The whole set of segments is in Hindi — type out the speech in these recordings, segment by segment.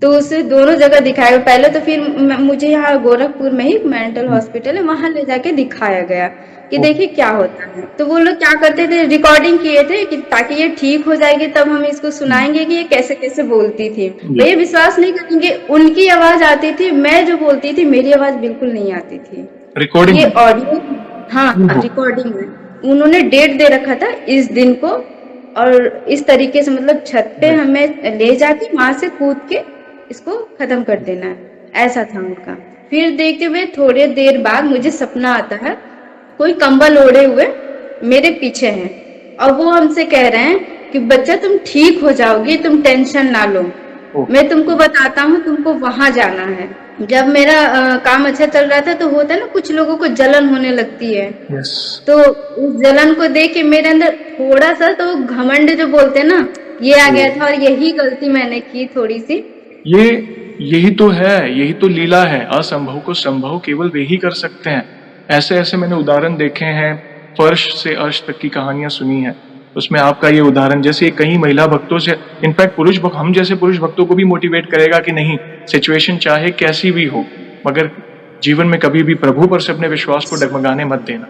तो उसे दोनों जगह दिखाया। पहले तो फिर मुझे यहाँ गोरखपुर में ही मेंटल हुँ, हॉस्पिटल है, वहां ले जाके दिखाया गया कि ओके, देखिए क्या होता है। तो वो लोग क्या करते थे, रिकॉर्डिंग किए थे कि ताकि ये ठीक हो जाएगी तब हम इसको हुँ, सुनाएंगे कि ये कैसे कैसे बोलती थी। जी, भैया विश्वास नहीं करेंगे, उनकी आवाज आती थी, मैं जो बोलती थी मेरी आवाज बिल्कुल नहीं आती थी। रिकॉर्डिंग ये में? ऑडियो, हाँ ओहो! रिकॉर्डिंग में उन्होंने डेट दे रखा था इस दिन को, और इस तरीके से मतलब छत पे राइट, हमें ले जाके वहां से कूद के इसको खत्म कर देना है, ऐसा था उनका। फिर देखते हुए थोड़ी देर बाद मुझे सपना आता है, कोई कंबल ओढ़े हुए मेरे पीछे है, और वो हमसे कह रहे हैं कि बच्चा तुम ठीक हो जाओगी, तुम टेंशन ना लो, ओह! मैं तुमको बताता हूँ, तुमको वहां जाना है। जब मेरा काम अच्छा चल रहा था तो होता है ना कुछ लोगों को जलन होने लगती है, यस, तो उस जलन को देख के मेरे अंदर थोड़ा सा तो घमंड जो बोलते हैं ना, ये आ गया ओह! था, और यही गलती मैंने की थोड़ी सी। ये यही तो है, यही तो लीला है, असंभव को संभव केवल वे ही कर सकते हैं। ऐसे-ऐसे मैंने उदाहरण देखे हैं, फर्श से अर्श तक की कहानियाँ सुनी हैं। उसमें आपका ये उदाहरण जैसे कई महिला भक्तों से इनफैक्ट पुरुष भक्त हम जैसे पुरुष भक्तों को भी मोटिवेट करेगा कि नहीं, सिचुएशन चाहे कैसी भी हो, मगर जीवन में कभी भी प्रभु पर से अपने विश्वास को डगमगाने मत देना।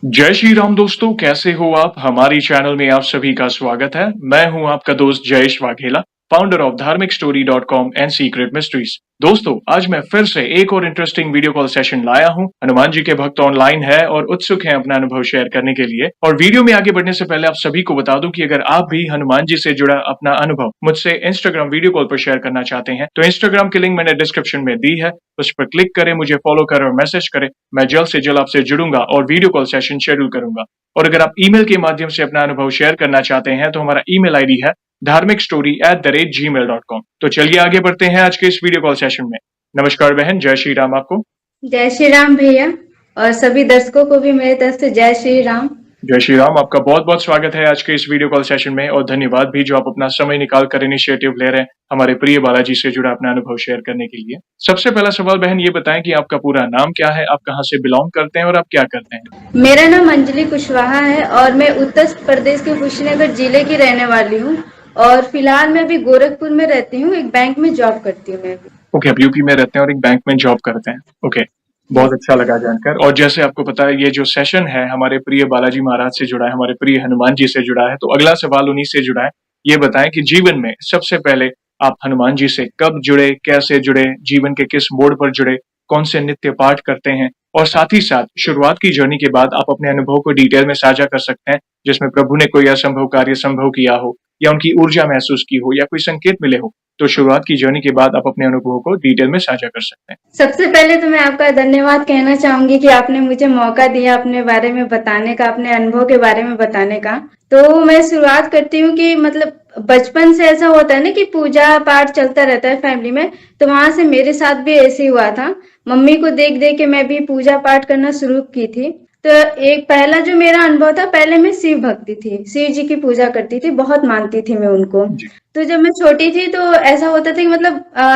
जय श्री राम दोस्तों, कैसे हो आप? हमारी चैनल में आप सभी का स्वागत है। मैं हूं आपका दोस्त जयेश वाघेला, फाउंडर ऑफ धार्मिकस्टोरी.com एंड सीक्रेट मिस्ट्रीज। दोस्तों, आज मैं फिर से एक और इंटरेस्टिंग वीडियो कॉल सेशन लाया हूं। हनुमान जी के भक्त ऑनलाइन है और उत्सुक हैं अपना अनुभव शेयर करने के लिए। और वीडियो में आगे बढ़ने से पहले आप सभी को बता दूं कि अगर आप भी हनुमान जी से जुड़ा अपना अनुभव मुझसे इंस्टाग्राम वीडियो कॉल पर शेयर करना चाहते हैं तो इंस्टाग्राम की लिंक मैंने डिस्क्रिप्शन में दी है, उस पर क्लिक करें, मुझे फॉलो करें और मैसेज करें। मैं जल्द से जल्द आपसे जुड़ूंगा और वीडियो कॉल सेशन शेड्यूल करूंगा। और अगर आप ईमेल के माध्यम से अपना अनुभव शेयर करना चाहते हैं तो हमारा ईमेल आईडी है dharmikstory@gmail.com। तो चलिए आगे बढ़ते हैं आज के इस वीडियो कॉल सेशन में। नमस्कार बहन, जय श्री राम आपको। जय श्री राम भैया, और सभी दर्शकों को भी मेरे तरफ से जय श्री राम। जय श्री राम, आपका बहुत बहुत स्वागत है आज के इस वीडियो कॉल सेशन में और धन्यवाद भी जो आप अपना समय निकाल कर इनिशिएटिव ले रहे हैं हमारे प्रिय बालाजी से जुड़ा अपना अनुभव शेयर करने के लिए। सबसे पहला सवाल बहन ये बताएं कि आपका पूरा नाम क्या है, आप कहाँ से बिलोंग करते हैं और आप क्या करते हैं? मेरा नाम अंजलि कुशवाहा है और मैं उत्तर प्रदेश के कुशीनगर जिले की रहने वाली हूँ, और फिलहाल मैं अभी गोरखपुर में रहती हूँ, एक बैंक में जॉब करती हूँ मैं अभी। ओके, आप यूपी में रहते हैं और एक बैंक में जॉब करते हैं। ओके, बहुत जी। अच्छा लगा जानकर। और जैसे आपको पता है ये जो सेशन है हमारे प्रिय बालाजी महाराज से जुड़ा है, हमारे प्रिय हनुमान जी से जुड़ा है, तो अगला सवाल उन्हीं से जुड़ा है। ये बताएं कि जीवन में सबसे पहले आप हनुमान जी से कब जुड़े, कैसे जुड़े, जीवन के किस मोड़ पर जुड़े, कौन से नित्य पाठ करते हैं, और साथ ही साथ शुरुआत की जर्नी के बाद आप अपने अनुभव को डिटेल में साझा कर सकते हैं, जिसमें प्रभु ने कोई असंभव कार्य संभव किया हो या उनकी ऊर्जा महसूस की हो या कोई संकेत मिले हो। तो शुरुआत की जर्नी के बाद आप अपने अनुभवों को डिटेल में साझा कर सकते हैं। सबसे पहले तो मैं आपका धन्यवाद कहना चाहूंगी कि आपने मुझे मौका दिया अपने बारे में बताने का, अपने अनुभव के बारे में बताने का। तो मैं शुरुआत करती हूँ कि मतलब बचपन से ऐसा होता है ना कि पूजा पाठ चलता रहता है फैमिली में, तो वहां से मेरे साथ भी ऐसे ही हुआ था। मम्मी को देख देख के मैं भी पूजा पाठ करना शुरू की थी। तो एक पहला जो मेरा अनुभव था, पहले मैं शिव भक्ति थी, शिव जी की पूजा करती थी, बहुत मानती थी मैं उनको। जी। तो जब मैं छोटी थी तो ऐसा होता था कि मतलब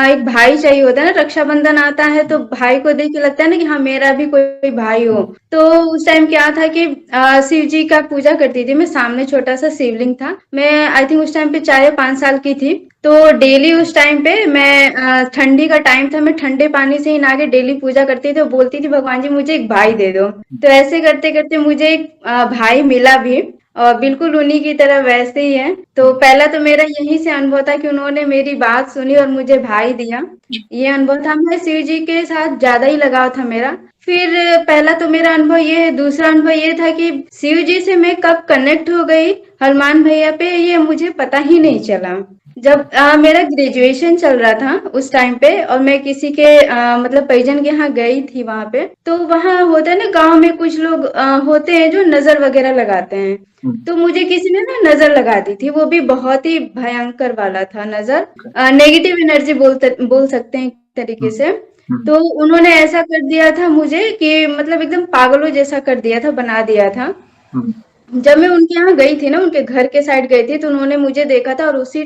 एक भाई चाहिए होता है ना, रक्षाबंधन आता है तो भाई को देख के लगता है ना कि हाँ मेरा भी कोई भाई हो। तो उस टाइम क्या था कि शिव जी का पूजा करती थी मैं, सामने छोटा सा शिवलिंग था, मैं आई थिंक उस टाइम पे 4 या 5 साल की थी। तो डेली उस टाइम पे मैं ठंडी का टाइम था, मैं ठंडे पानी से ही नहा के डेली पूजा करती थी और बोलती थी भगवान जी मुझे एक भाई दे दो। तो ऐसे करते करते मुझे एक भाई मिला भी, और बिल्कुल उन्हीं की तरह वैसे ही है। तो पहला तो मेरा यहीं से अनुभव था कि उन्होंने मेरी बात सुनी और मुझे भाई दिया। ये अनुभव था, मैं शिव जी के साथ ज्यादा ही लगाव था मेरा। फिर पहला तो मेरा अनुभव ये है, दूसरा अनुभव ये था कि शिव जी से मैं कब कनेक्ट हो गई हनुमान भैया पे, ये मुझे पता ही नहीं चला। जब मेरा ग्रेजुएशन चल रहा था उस टाइम पे, और मैं किसी के मतलब परिजन के यहाँ गई थी वहां पे, तो वहां होता है ना गांव में कुछ लोग होते हैं जो नजर वगैरह लगाते हैं। हम्म, तो मुझे किसी ने ना नजर लगा दी थी, वो भी बहुत ही भयंकर वाला था नजर, ओके, नेगेटिव एनर्जी बोल सकते हैं एक तरीके हम्म, से। हम्म, तो उन्होंने ऐसा कर दिया था मुझे कि मतलब एकदम पागलों जैसा कर दिया था, बना दिया था। हम्म, जब मैं उनके यहाँ गई थी ना, उनके घर के साइड गई थी, तो उन्होंने मुझे देखा था और उसी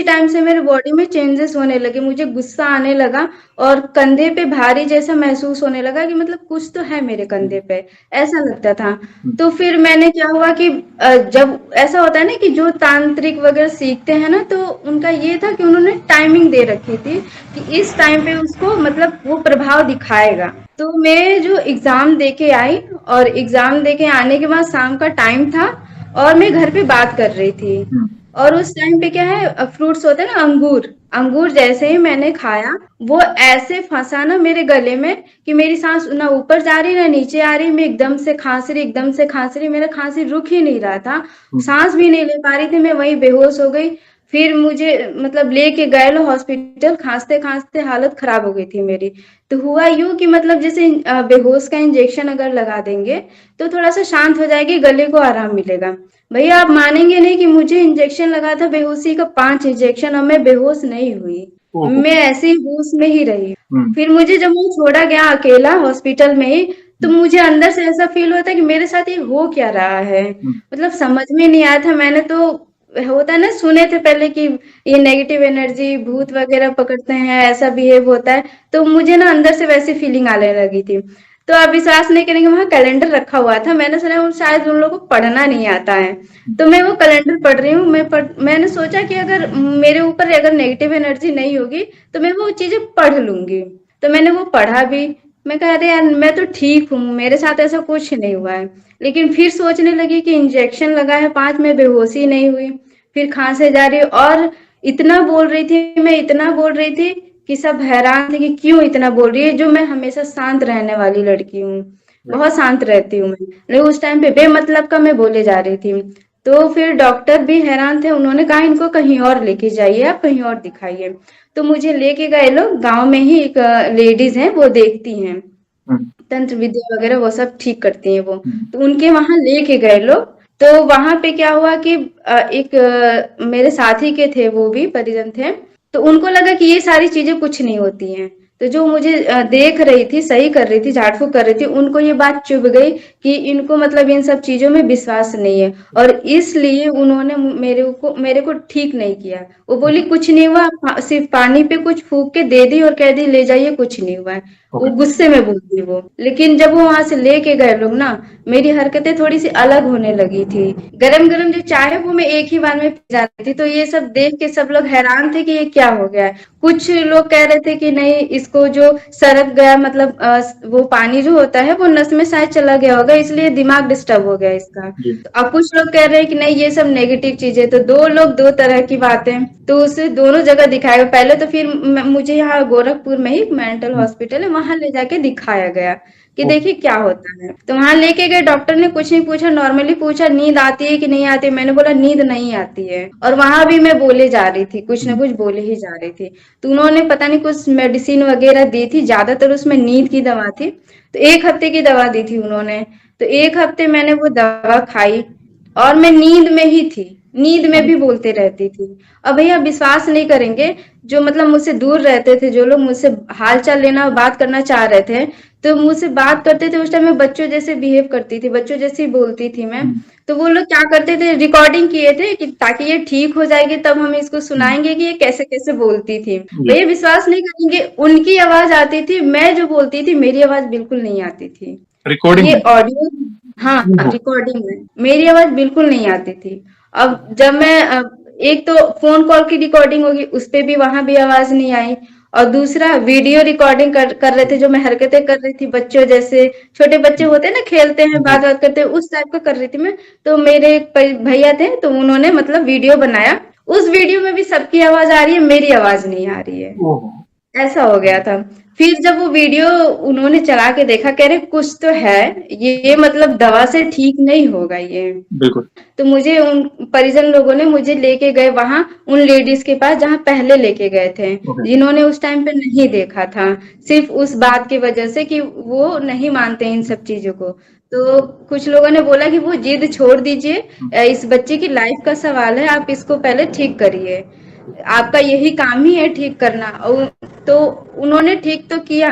टाइम से मेरे बॉडी में चेंजेस होने लगे, मुझे गुस्सा आने लगा और कंधे पे भारी जैसा महसूस होने लगा कि मतलब कुछ तो है मेरे कंधे पे, ऐसा लगता था। तो फिर मैंने क्या हुआ कि जब ऐसा होता है ना कि जो तांत्रिक वगैरह सीखते हैं ना, तो उनका ये था कि उन्होंने टाइमिंग दे रखी थी कि इस टाइम पे उसको मतलब वो प्रभाव दिखाएगा। तो मैं जो एग्जाम देके आई और एग्जाम देके आने के बाद शाम का टाइम था और मैं घर पे बात कर रही थी और उस टाइम पे क्या है, फ्रूट्स होते हैं ना, अंगूर, अंगूर जैसे ही मैंने खाया, वो ऐसे फंसा ना मेरे गले में कि मेरी सांस ना ऊपर जा रही ना नीचे आ रही, मैं एकदम से खांस रही, एकदम से खांस रही, मेरा खांसी रुक ही नहीं रहा था, सांस भी नहीं ले पा रही थी, मैं वहीं बेहोश हो गई। फिर मुझे मतलब लेके गए लो हॉस्पिटल, खांसते खांसते हालत खराब हो गई थी मेरी। तो हुआ यूं कि मतलब जैसे बेहोश का इंजेक्शन अगर लगा देंगे तो थोड़ा सा शांत हो जाएगी, गले को आराम मिलेगा। भैया आप मानेंगे नहीं कि मुझे इंजेक्शन लगा था बेहोशी का, 5 इंजेक्शन, और मैं बेहोश नहीं हुई, ओहो। मैं ऐसे ही होश में ही रही। हम्म। फिर मुझे जब वो छोड़ा गया अकेला हॉस्पिटल में ही, तो मुझे अंदर से ऐसा फील होता है कि मेरे साथ ये हो क्या रहा है, मतलब समझ में नहीं आया था। मैंने तो होता है ना, सुने थे पहले कि ये नेगेटिव एनर्जी भूत वगैरह पकड़ते हैं, ऐसा बिहेव होता है, तो मुझे ना अंदर से वैसी फीलिंग आने लगी थी। तो आप विश्वास नहीं करेंगे, वहां कैलेंडर रखा हुआ था, मैंने सुना शायद उन लोगों को पढ़ना नहीं आता है, तो मैं वो कैलेंडर पढ़ रही हूँ। मैंने सोचा कि अगर मेरे ऊपर अगर नेगेटिव एनर्जी नहीं होगी तो मैं वो चीजें पढ़ लूंगी। तो मैंने वो पढ़ा भी। मैं कह रही यार मैं तो ठीक हूँ, मेरे साथ ऐसा कुछ नहीं हुआ है। लेकिन फिर सोचने लगी कि इंजेक्शन लगा है 5, में बेहोशी नहीं हुई, फिर खांसे जा रही, और इतना बोल रही थी, मैं इतना बोल रही थी कि सब हैरान थे कि क्यों इतना बोल रही है, जो मैं हमेशा शांत रहने वाली लड़की हूँ, बहुत शांत रहती हूँ मैं, लेकिन उस टाइम पे बेमतलब का मैं बोले जा रही थी। तो फिर डॉक्टर भी हैरान थे, उन्होंने कहा इनको कहीं और लेके जाइए, आप कहीं और दिखाइए। तो मुझे लेके गए लोग, गांव में ही एक लेडीज हैं, वो देखती हैं, तंत्र विद्या वगैरह वो सब ठीक करती हैं वो। तो उनके वहां लेके गए लोग। तो वहां पे क्या हुआ कि एक मेरे साथी के थे, वो भी परिजन थे, तो उनको लगा कि ये सारी चीजें कुछ नहीं होती हैं। तो जो मुझे देख रही थी, सही कर रही थी, झाड़ फूक कर रही थी, उनको ये बात चुभ गई कि इनको मतलब इन सब चीजों में विश्वास नहीं है, और इसलिए उन्होंने मेरे को ठीक नहीं किया। वो बोली कुछ नहीं हुआ, सिर्फ पानी पे कुछ फूक के दे दी और कह दी ले जाइए, कुछ नहीं हुआ है। वो ओके। गुस्से में बोलती वो, लेकिन जब वो वहां से लेके गए लोग ना, मेरी हरकतें थोड़ी सी अलग होने लगी थी। गरम गरम जो चाय है वो मैं एक ही बार में पी जाती थी, तो ये सब देख के सब लोग हैरान थे कि ये क्या हो गया है। कुछ लोग कह रहे थे कि नहीं, इसको जो सरक गया, मतलब वो पानी जो होता है वो नस में शायद चला गया होगा, इसलिए दिमाग डिस्टर्ब हो गया इसका। जी। तो अब कुछ लोग कह रहे हैं कि नहीं ये सब नेगेटिव चीजें। तो दो लोग दो तरह की बातें, तो उसे दोनों जगह दिखाया गया। पहले तो फिर मुझे यहाँ गोरखपुर में ही एक मेंटल हॉस्पिटल है, वहां ले जाके दिखाया गया कि ओके। देखिए क्या होता है। तो वहां लेके गए, डॉक्टर ने कुछ नहीं पूछा, नॉर्मली पूछा नींद आती है कि नहीं आती है। मैंने बोला नींद नहीं आती है, और वहां भी मैं बोले जा रही थी, कुछ ना कुछ बोले ही जा रही थी। तो उन्होंने पता नहीं कुछ मेडिसिन वगैरह दी थी, ज्यादातर उसमें नींद की दवा थी, तो 1 हफ्ते की दवा दी थी उन्होंने। तो 1 हफ्ते मैंने वो दवा खाई और मैं नींद में ही थी, नींद में भी बोलते रहती थी। अब भैया विश्वास नहीं करेंगे, जो मतलब मुझसे दूर रहते थे, जो लोग मुझसे हाल चाल लेना बात करना चाह रहे थे, तो मुझसे बात करते थे, उस टाइम मैं बच्चों जैसे बिहेव करती थी, बच्चों जैसी बोलती थी मैं। तो वो लोग क्या करते थे, रिकॉर्डिंग किए थे कि ताकि ये ठीक हो जाएगी तब हम इसको सुनाएंगे कि ये कैसे कैसे बोलती थी। जी। भैया विश्वास नहीं करेंगे, उनकी आवाज आती थी, मैं जो बोलती थी मेरी आवाज बिल्कुल नहीं आती थी। रिकॉर्डिंग ये में। ऑडियो, हाँ ओहो। रिकॉर्डिंग में मेरी आवाज बिल्कुल नहीं आती थी। अब जब मैं एक तो फोन कॉल की रिकॉर्डिंग होगी, उस पे भी वहां भी आवाज नहीं आई, और दूसरा वीडियो रिकॉर्डिंग कर रहे थे, जो मैं हरकतें कर रही थी बच्चों जैसे, छोटे बच्चे होते हैं ना, खेलते हैं जी। बात बात करते हैं, उस टाइप का कर रही थी मैं। तो मेरे एक भैया थे, तो उन्होंने मतलब वीडियो बनाया, उस वीडियो में भी सबकी आवाज आ रही है, मेरी आवाज नहीं आ रही है, ओहो। ऐसा हो गया था। फिर जब वो वीडियो उन्होंने चला के देखा, कह रहे कुछ तो है, ये मतलब दवा से ठीक नहीं होगा ये। बिल्कुल। तो मुझे उन परिजन लोगों ने मुझे लेके गए वहां उन लेडीज के पास जहां पहले लेके गए थे, ओके। जिन्होंने उस टाइम पे नहीं देखा था, सिर्फ उस बात की वजह से कि वो नहीं मानते इन सब चीजों को। तो कुछ लोगों ने बोला कि वो जिद छोड़ दीजिए, इस बच्चे की लाइफ का सवाल है, आप इसको पहले ठीक करिए, आपका यही काम ही है ठीक करना। और तो उन्होंने ठीक तो किया,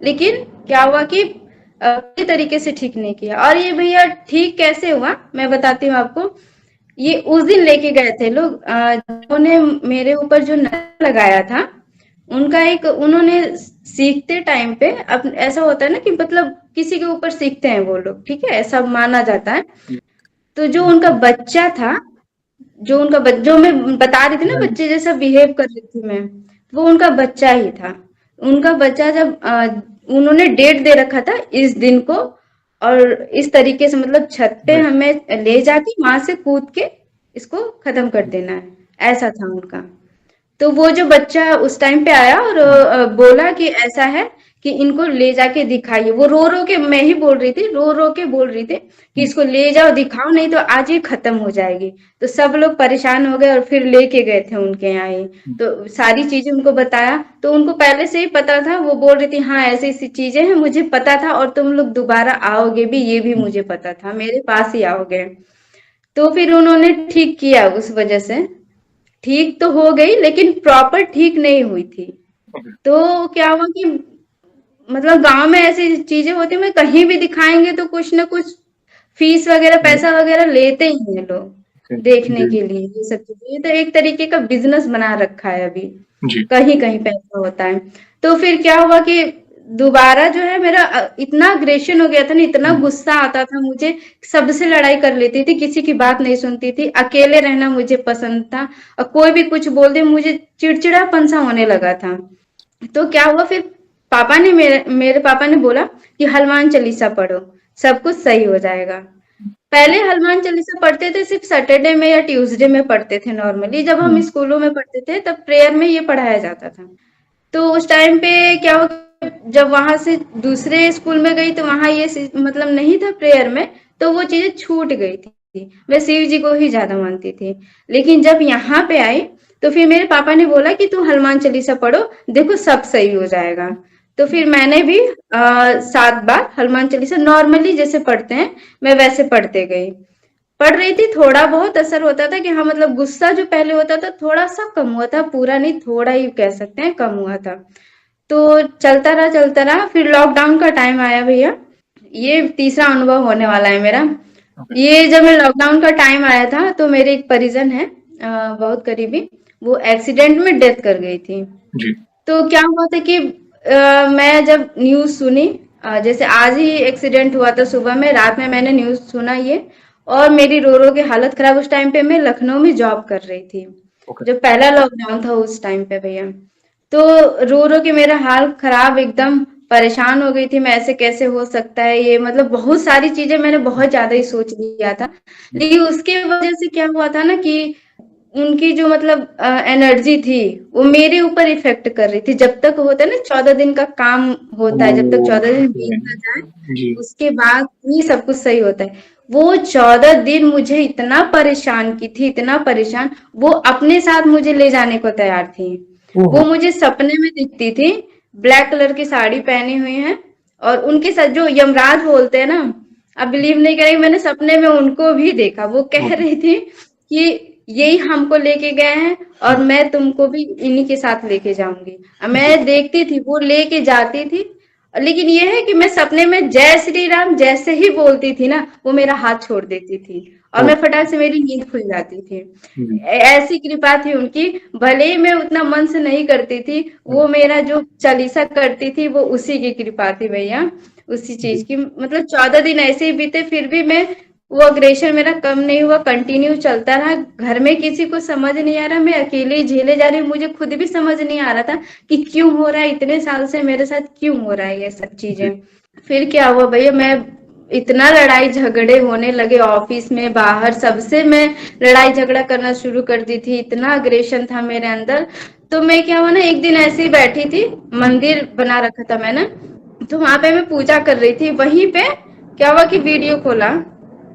लेकिन क्या हुआ कि पूरी तरीके से ठीक नहीं किया। और ये भैया ठीक कैसे हुआ मैं बताती हूँ आपको। ये उस दिन लेके गए थे लोग, उन्होंने मेरे ऊपर जो नशा लगाया था, उनका एक उन्होंने सीखते टाइम पे, अब ऐसा होता है ना कि मतलब किसी के ऊपर सीखते हैं वो लोग, ठीक है, ऐसा माना जाता है। तो जो उनका बच्चा था, जो मैं बता रही थी ना, बच्चे जैसा बिहेव कर रही थी मैं, वो उनका बच्चा ही था। उनका बच्चा जब उन्होंने डेट दे रखा था इस दिन को, और इस तरीके से मतलब छत पे राइट। हमें ले जाके वहां से कूद के इसको खत्म कर देना है, ऐसा था उनका। तो वो जो बच्चा उस टाइम पे आया और बोला कि ऐसा है कि इनको ले जाके दिखाइए। वो रो रो के, मैं ही बोल रही थी, रो रो के बोल रही थी कि इसको ले जाओ दिखाओ, नहीं तो आज ही खत्म हो जाएगी। तो सब लोग परेशान हो गए और फिर लेके गए थे उनके यहाँ ही। तो सारी चीजें उनको बताया, तो उनको पहले से ही पता था। वो बोल रही थी हाँ ऐसी ऐसी चीजें हैं, मुझे पता था, और तुम लोग दोबारा आओगे भी ये भी मुझे पता था, मेरे पास ही आओगे। तो फिर उन्होंने ठीक किया उस वजह से। ठीक तो हो गई, लेकिन प्रॉपर ठीक नहीं हुई थी। तो क्या हुआ कि मतलब गांव में ऐसी चीजें होती है, कहीं भी दिखाएंगे तो कुछ ना कुछ फीस वगैरह पैसा वगैरह लेते ही हैं लोग देखने जी। के लिए। ये सब चीजें, ये तो एक तरीके का बिजनेस बना रखा है अभी, जी। कहीं कहीं पैसा होता है। तो फिर क्या हुआ कि दोबारा जो है मेरा इतना अग्रेशन हो गया था ना, इतना गुस्सा आता था मुझे, सबसे लड़ाई कर लेती थी, किसी की बात नहीं सुनती थी, अकेले रहना मुझे पसंद था। और कोई भी कुछ बोल दे मुझे चिड़चिड़ापन सा होने लगा था। तो क्या हुआ फिर, पापा ने मेरे मेरे पापा ने बोला कि हनुमान चालीसा पढ़ो, सब कुछ सही हो जाएगा। पहले हनुमान चालीसा पढ़ते थे सिर्फ सैटरडे में या ट्यूसडे में पढ़ते थे नॉर्मली, जब हम स्कूलों में पढ़ते थे तब प्रेयर में ये पढ़ाया जाता था। तो उस टाइम पे क्या हुआ, जब वहां से दूसरे स्कूल में गई तो वहां ये मतलब नहीं था प्रेयर में, तो वो चीजें छूट गई थी। मैं शिव जी को ही ज्यादा मानती थी। लेकिन जब यहाँ पे आई तो फिर मेरे पापा ने बोला कि तुम हनुमान चालीसा पढ़ो, देखो सब सही हो जाएगा। तो फिर मैंने भी 7 बार हनुमान चालीसा नॉर्मली जैसे पढ़ते हैं, मैं वैसे पढ़ते गई। पढ़ रही थी, थोड़ा बहुत असर होता था कि हाँ मतलब गुस्सा जो पहले होता था थोड़ा सा कम हुआ था, पूरा नहीं थोड़ा ही कह सकते हैं कम हुआ था। तो चलता रहा, फिर लॉकडाउन का टाइम आया भैया। ये तीसरा अनुभव होने वाला है मेरा। ये जब मैं लॉकडाउन का टाइम आया था तो मेरे एक परिजन है, बहुत करीबी, वो एक्सीडेंट में डेथ कर गई थी। जी। तो क्या हुआ था कि मैं जब न्यूज सुनी, जैसे आज ही एक्सीडेंट हुआ था सुबह में, रात में मैंने न्यूज सुना ये, और मेरी रो रो के हालत खराब। उस टाइम पे मैं लखनऊ में जॉब कर रही थी, ओके। जब पहला लॉकडाउन था उस टाइम पे भैया। तो रो रो के मेरा हाल खराब, एकदम परेशान हो गई थी मैं, ऐसे कैसे हो सकता है ये, मतलब बहुत सारी चीजें मैंने बहुत ज्यादा ही सोच लिया था। लेकिन उसके वजह से क्या हुआ था ना कि उनकी जो मतलब एनर्जी थी वो मेरे ऊपर इफेक्ट कर रही थी। जब तक होता है ना 14 दिन का काम होता है, जब तक 14 दिन बीत ना जाए जी। उसके बाद ही सब कुछ सही होता है। वो 14 दिन मुझे इतना परेशान की थी, इतना परेशान, वो अपने साथ मुझे ले जाने को तैयार थी। वो ओहो। मुझे सपने में दिखती थी, ब्लैक कलर की साड़ी पहनी हुई है, और उनके साथ जो यमराज बोलते हैं ना, आप बिलीव नहीं करेंगे, मैंने सपने में उनको भी देखा। वो कह ओके। रही थी कि यही हमको लेके गए हैं और मैं तुमको भी इन्हीं के साथ लेके जाऊंगी। मैं देखती थी वो लेके जाती थी, लेकिन ये है कि मैं सपने में जय श्री राम जैसे ही बोलती थी ना, वो मेरा हाथ छोड़ देती थी और मैं ओके। फटाक से, मेरी नींद खुल जाती थी। जी। ऐसी कृपा थी उनकी। भले ही मैं उतना मन से नहीं करती थी, वो मेरा जो चालीसा करती थी वो उसी की कृपा थी भैया, उसी चीज जी। की। मतलब 14 दिन ऐसे ही बीते, फिर भी मैं, वो अग्रेशन मेरा कम नहीं हुआ, कंटिन्यू चलता रहा। घर में किसी को समझ नहीं आ रहा, मैं अकेले ही झेले जा रही हूँ। मुझे खुद भी समझ नहीं आ रहा था कि क्यों हो रहा है, इतने साल से मेरे साथ क्यों हो रहा है ये सब जी। चीजें। फिर क्या हुआ भैया, मैं इतना लड़ाई झगड़े होने लगे ऑफिस में बाहर, सबसे मैं लड़ाई झगड़ा करना शुरू कर दी थी, इतना अग्रेशन था मेरे अंदर। तो मैं क्या हुआ ना, एक दिन ऐसे ही बैठी थी, मंदिर बना रखा था मैंने, तो वहां पे मैं पूजा कर रही थी। वहीं पे क्या हुआ कि वीडियो खोला,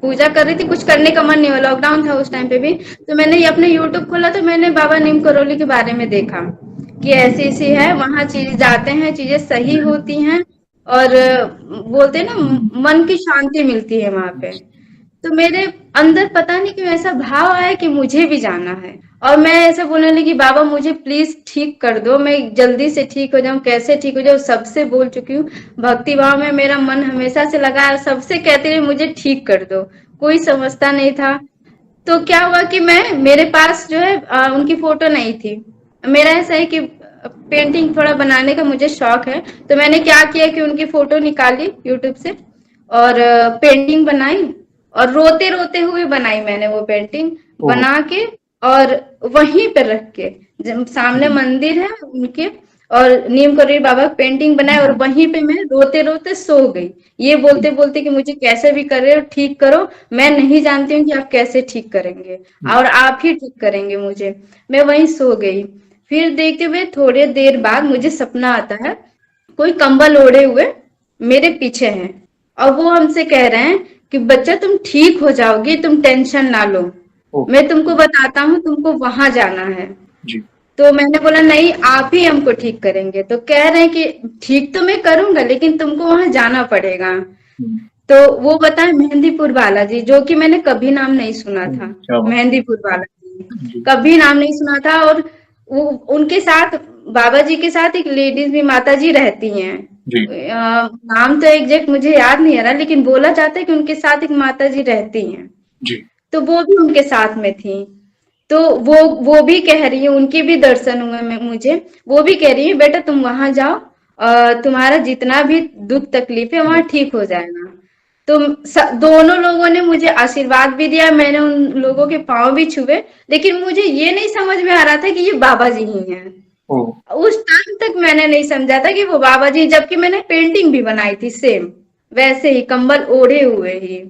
पूजा कर रही थी, कुछ करने का मन नहीं हुआ, लॉकडाउन था उस टाइम पे भी। तो मैंने ये अपने यूट्यूब खोला, तो मैंने बाबा नीम करोली के बारे में देखा कि ऐसी ऐसी है, वहां चीज जाते हैं, चीजें सही होती हैं, और बोलते हैं ना मन की शांति मिलती है वहां पे। तो मेरे अंदर पता नहीं क्यों ऐसा भाव आया कि मुझे भी जाना है। और मैं ऐसे बोलने लगी, बाबा मुझे प्लीज ठीक कर दो, मैं जल्दी से ठीक हो जाऊं, कैसे ठीक हो जाऊं, सबसे बोल चुकी हूँ। भक्ति भाव में मेरा मन हमेशा से लगा है, सबसे कहती रही मुझे ठीक कर दो, कोई समझता नहीं था। तो क्या हुआ कि मैं, मेरे पास जो है उनकी फोटो नहीं थी। मेरा ऐसा है कि पेंटिंग थोड़ा बनाने का मुझे शौक है। तो मैंने क्या किया कि उनकी फोटो निकाली यूट्यूब से और पेंटिंग बनाई, और रोते रोते हुए बनाई मैंने वो पेंटिंग ओह! बना के, और वहीं पर रख के, सामने जी, मंदिर है उनके, और नीम करोड़ी बाबा की पेंटिंग बनाए, और वहीं पे मैं रोते रोते सो गई, ये बोलते बोलते कि मुझे कैसे भी करे ठीक करो, मैं नहीं जानती हूँ कि आप कैसे ठीक करेंगे, जी, और आप ही ठीक करेंगे मुझे। मैं वहीं सो गई। फिर देखते हुए थोड़ी देर बाद मुझे सपना आता है, कोई कंबल ओढ़े हुए मेरे पीछे हैं, और वो हमसे कह रहे हैं कि बच्चा तुम ठीक हो जाओगी, तुम टेंशन ना लो, ओह! मैं तुमको बताता हूँ, तुमको वहां जाना है। जी, तो मैंने बोला नहीं, आप ही हमको ठीक करेंगे। तो कह रहे हैं कि ठीक तो मैं करूंगा, लेकिन तुमको वहां जाना पड़ेगा। हुँ, तो वो बताए मेहंदीपुर बालाजी, जो कि मैंने कभी नाम नहीं सुना हुँ, था। क्या बात मेहंदीपुर बालाजी जी, कभी नाम नहीं सुना था। और वो, उनके साथ, बाबा जी के साथ एक लेडीज भी माता जी रहती हैं। जी, नाम तो एग्जैक्ट मुझे याद नहीं आ रहा, लेकिन बोला जाता है कि उनके साथ एक माता जी रहती हैं। जी, तो वो भी उनके साथ में थी। तो वो भी कह रही है, उनके भी दर्शन हुए मुझे। वो भी कह रही है बेटा तुम वहां जाओ, तुम्हारा जितना भी दुख तकलीफ है वहां ठीक हो जाएगा। तो दोनों लोगों ने मुझे आशीर्वाद भी दिया, मैंने उन लोगों के पांव भी छुए, लेकिन मुझे ये नहीं समझ में आ रहा था कि ये बाबा जी ही हैं। ओह! उस टाइम तक मैंने नहीं समझा था कि वो बाबा जी, जबकि मैंने पेंटिंग भी बनाई थी सेम वैसे ही, कंबल ओढ़े हुए ही।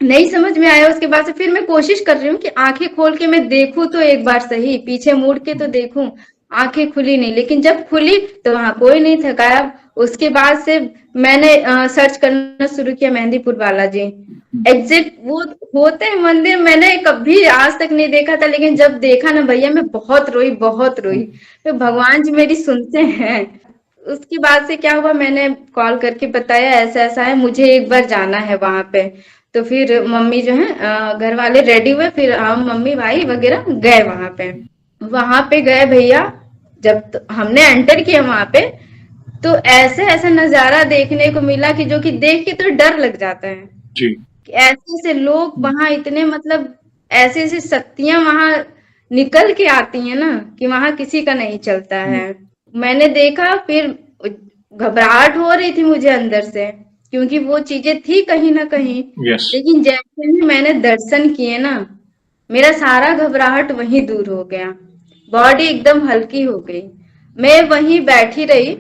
नहीं समझ में आया। उसके बाद से फिर मैं कोशिश कर रही हूँ कि आंखें खोल के मैं देखूं तो एक बार सही, पीछे मुड़ के तो देखूं। आंखें खुली नहीं, लेकिन जब खुली तो वहां कोई नहीं था, गायब। उसके बाद से मैंने सर्च करना शुरू किया, मेहंदीपुर बालाजी हुँ, एग्जिट वो होते हैं मंदिर, मैंने कभी आज तक नहीं देखा था, लेकिन जब देखा ना भैया, मैं बहुत रोई, बहुत रोई। हुँ, तो भगवान जी मेरी सुनते हैं। उसके बाद से क्या हुआ, मैंने कॉल करके बताया ऐसा ऐसा है, मुझे एक बार जाना है वहां पे। तो फिर मम्मी जो है, घर वाले रेडी हुए, फिर हम मम्मी भाई वगैरह गए वहां पे। वहां पे गए भैया, जब हमने एंटर किया वहां पे, तो ऐसे ऐसा नजारा देखने को मिला कि जो कि देख के तो डर लग जाता है। जी, कि ऐसे ऐसे लोग हुँ, वहां इतने, मतलब ऐसे ऐसे शक्तियां वहां निकल के आती हैं ना, कि वहां किसी का नहीं चलता हुँ, है। मैंने देखा, फिर घबराहट हो रही थी मुझे अंदर से, क्योंकि वो चीजें थी कहीं ना कहीं। यस, लेकिन जैसे ही मैंने दर्शन किए ना, मेरा सारा घबराहट वहीं दूर हो गया, बॉडी एकदम हल्की हो गई। मैं वहीं बैठी रही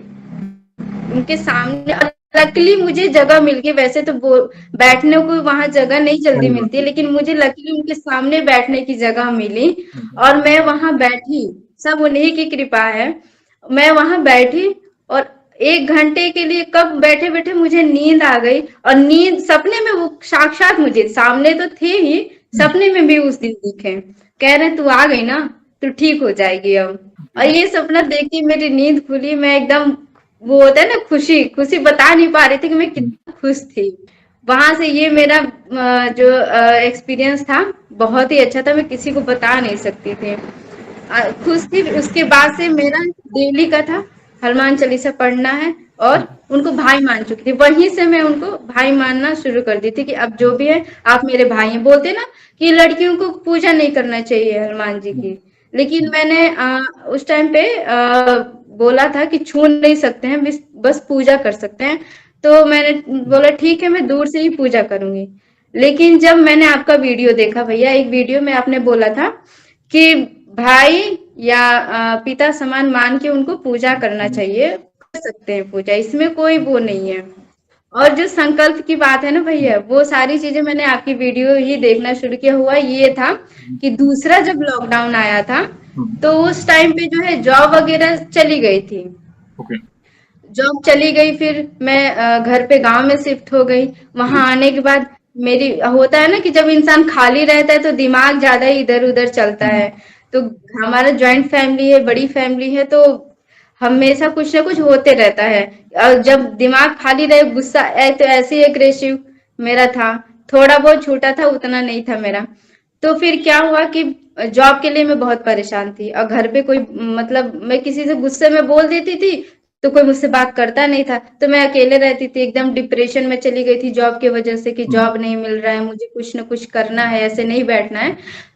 उनके सामने। लकीली मुझे जगह मिल गई, वैसे तो बैठने को वहां जगह नहीं जल्दी नहीं मिलती है, मिलती, लेकिन मुझे लकीली उनके सामने बैठने की जगह मिली। हुँ, और मैं वहां बैठी, सब उन्हीं की कृपा है। मैं वहां बैठी, और 1 घंटे के लिए कब बैठे बैठे मुझे नींद आ गई। और नींद सपने में, वो साक्षात मुझे सामने तो थे ही, जी, सपने में भी उस दिन दिखे, कह रहे तू आ गई ना, तू ठीक हो जाएगी अब। और जी, ये सपना देख के मेरी नींद खुली, मैं एकदम, वो होता है ना खुशी, खुशी बता नहीं पा रही थी कि मैं हुँ, कितना खुश थी। वहां से ये मेरा जो एक्सपीरियंस था, बहुत ही अच्छा था, मैं किसी को बता नहीं सकती थी। खुश थी। उसके बाद से मेरा डेली का था, हनुमान चालीसा पढ़ना है, और हुँ, उनको भाई मान चुकी थी, वहीं से मैं उनको भाई मानना शुरू कर दी थी, कि अब जो भी है आप मेरे भाई हैं। बोलते ना कि लड़कियों को पूजा नहीं करना चाहिए हनुमान जी हुँ, की, लेकिन मैंने उस टाइम पे बोला था कि छू नहीं सकते हैं, बस पूजा कर सकते हैं। तो मैंने बोला ठीक है, मैं दूर से ही पूजा करूंगी। लेकिन जब मैंने आपका वीडियो देखा भैया, एक वीडियो में आपने बोला था कि भाई या पिता समान मान के उनको पूजा करना हुँ, चाहिए, कर सकते हैं पूजा, इसमें कोई वो नहीं है। और जो संकल्प की बात है ना भैया, वो सारी चीजें मैंने आपकी वीडियो ही देखना शुरू किया। हुआ ये था कि दूसरा जब लॉकडाउन आया था, हुँ, तो उस टाइम पे जो है जॉब वगैरह चली गई थी। ओके, जॉब चली गई, फिर मैं घर पे गांव में शिफ्ट हो गई। वहां जी, आने के बाद मेरी, होता है ना कि जब इंसान खाली रहता है तो दिमाग ज्यादा इधर उधर चलता हुँ, है। तो हमारा जॉइंट फैमिली है, बड़ी फैमिली है, तो हमेशा कुछ ना कुछ होते रहता है। और जब दिमाग खाली रहे, गुस्सा तो ऐसे ही एग्रेसिव मेरा था, थोड़ा बहुत छूटा था, उतना नहीं था मेरा। तो फिर क्या हुआ कि जॉब के लिए मैं बहुत परेशान थी, और घर पे कोई मतलब मैं किसी से गुस्से में बोल देती थी तो कोई मुझसे बात करता नहीं था, तो मैं अकेले रहती थी, एकदम डिप्रेशन में चली गई थी जॉब की वजह से कि हुँ, जॉब नहीं मिल रहा है, मुझे कुछ ना कुछ करना है, ऐसे नहीं बैठना है।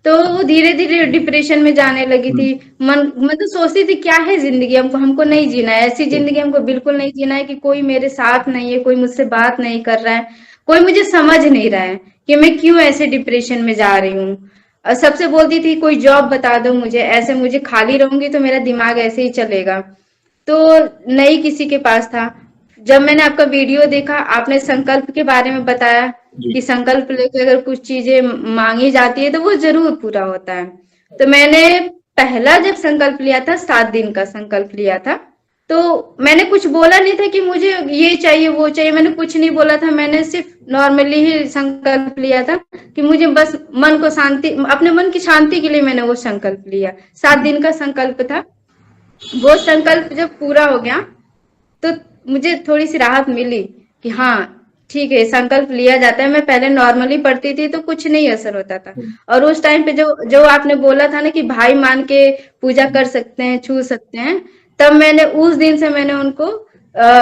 तो वो धीरे धीरे डिप्रेशन में जाने लगी हुँ, थी। मन मैं तो सोचती थी क्या है जिंदगी, हमको हमको नहीं जीना है, ऐसी जिंदगी हमको बिल्कुल नहीं जीना है कि कोई मेरे साथ नहीं है, कोई मुझसे बात नहीं कर रहा है, कोई मुझे समझ नहीं रहा है कि मैं क्यों ऐसे डिप्रेशन में जा रही हूँ। सबसे बोलती थी कोई जॉब बता दो मुझे, ऐसे मुझे खाली रहूंगी तो मेरा दिमाग ऐसे ही चलेगा। तो नहीं किसी के पास था। जब मैंने आपका वीडियो देखा, आपने संकल्प के बारे में बताया जी, कि संकल्प लेके अगर कुछ चीजें मांगी जाती है तो वो जरूर पूरा होता है। तो मैंने पहला जब संकल्प लिया था, 7 दिन का संकल्प लिया था, तो मैंने कुछ बोला नहीं था कि मुझे ये चाहिए वो चाहिए, मैंने कुछ नहीं बोला था, मैंने सिर्फ नॉर्मली ही संकल्प लिया था कि मुझे बस मन को शांति, अपने मन की शांति के लिए मैंने वो संकल्प लिया। 7 दिन का संकल्प था। वो संकल्प जब पूरा हो गया तो मुझे थोड़ी सी राहत मिली कि हाँ ठीक है, संकल्प लिया जाता है। मैं पहले नॉर्मली पढ़ती थी तो कुछ नहीं असर होता था, हुँ, और उस टाइम पे जो जो आपने बोला था ना कि भाई मान के पूजा कर सकते हैं, छू सकते हैं, तब मैंने उस दिन से मैंने उनको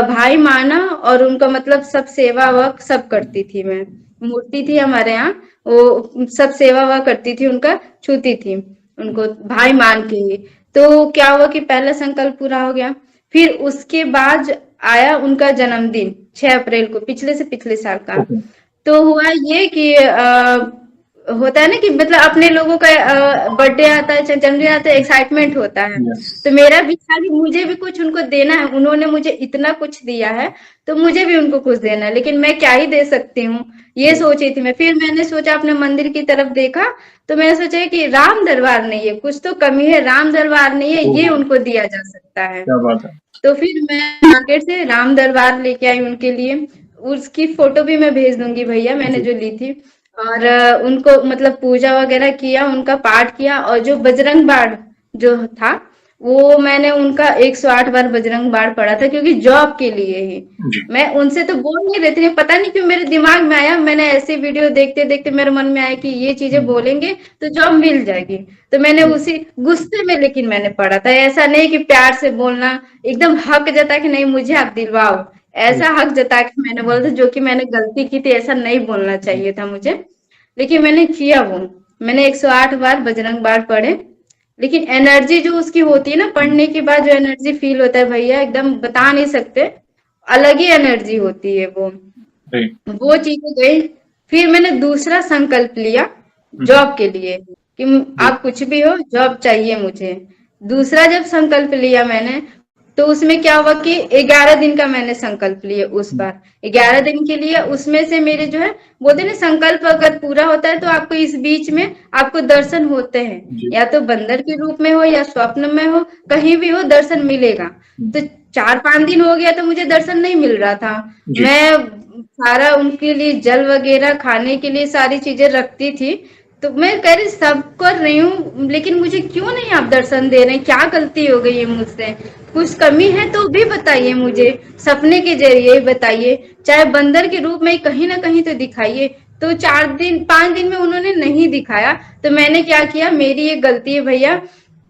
भाई माना, और उनका मतलब सब सेवा वक सब करती थी मैं। मूर्ति थी हमारे यहाँ, वो सब सेवा वक करती थी, उनका छूती थी, उनको भाई मान के ही। तो क्या हुआ कि पहला संकल्प पूरा हो गया। फिर उसके बाद आया उनका जन्मदिन, 6 अप्रैल को, पिछले से पिछले साल का। ओके, तो हुआ ये कि होता है ना कि मतलब अपने लोगों का बर्थडे आता है, जन्मदिन आता है, एक्साइटमेंट होता है। यस, तो मेरा भी था कि मुझे भी कुछ उनको देना है, उन्होंने मुझे इतना कुछ दिया है तो मुझे भी उनको कुछ देना है, लेकिन मैं क्या ही दे सकती हूँ, ये सोची थी मैं। फिर मैंने सोचा, अपने मंदिर की तरफ देखा, तो मैंने सोचा कि राम दरबार नहीं है, कुछ तो कमी है, राम दरबार नहीं है, ये ओह! उनको दिया जा सकता है। क्या बात है। तो फिर मैं मार्केट से राम दरबार लेके आई उनके लिए। उसकी फोटो भी मैं भेज दूंगी भैया, मैंने जी, जो ली थी। और उनको मतलब पूजा वगैरह किया, उनका पाठ किया, और जो बजरंग बाण जो था, वो मैंने उनका 108 बार बजरंग बाण पढ़ा था, क्योंकि जॉब के लिए ही। जी, मैं उनसे तो बोल नहीं रही थी, पता नहीं क्यों मेरे दिमाग में आया, मैंने ऐसे वीडियो देखते देखते मेरे मन में आया कि ये चीजें हुँ, बोलेंगे तो जॉब मिल जाएगी। तो मैंने जी, उसी गुस्से में लेकिन मैंने पढ़ा था, ऐसा नहीं कि प्यार से बोलना, एकदम हक जता के नहीं मुझे आप दिलवाओ, जी, ऐसा हक जता के मैंने बोला था, जो कि मैंने गलती की थी, ऐसा नहीं बोलना जी, चाहिए था मुझे। लेकिन मैंने किया वो, मैंने 108 बार बजरंग बाण पढ़े। लेकिन एनर्जी जो उसकी होती है ना, हुँ, पढ़ने के बाद जो एनर्जी फील होता है भैया, एकदम बता नहीं सकते, अलग ही एनर्जी होती है जी, वो चीजें गई। फिर मैंने दूसरा संकल्प लिया हुँ, हुँ, जॉब के लिए कि जी, आप कुछ भी हो, जॉब चाहिए मुझे। दूसरा जब संकल्प लिया मैंने, तो उसमें क्या हुआ कि 11 दिन का मैंने संकल्प लिए उस हुँ, बार। 11 दिन के लिए, उसमें से मेरे जो है, बोलते हैं ना, संकल्प अगर पूरा होता है तो आपको इस बीच में आपको दर्शन होते हैं, जी, या तो बंदर के रूप में हो या स्वप्न में हो, कहीं भी हो दर्शन मिलेगा। हुँ, तो 4-5 दिन हो गया तो मुझे दर्शन नहीं मिल रहा था। जी, मैं सारा उनके लिए जल वगैरह, खाने के लिए सारी चीजें रखती थी। तो मैं कह रही सब कर रही हूँ, लेकिन मुझे क्यों नहीं आप दर्शन दे रहे हैं, क्या गलती हो गई है मुझसे, कुछ कमी है तो भी बताइए मुझे, सपने के जरिए बताइए, चाहे बंदर के रूप में कहीं ना कहीं तो दिखाइए। तो 4 दिन 5 दिन में उन्होंने नहीं दिखाया। तो मैंने क्या किया, मेरी ये गलती है भैया,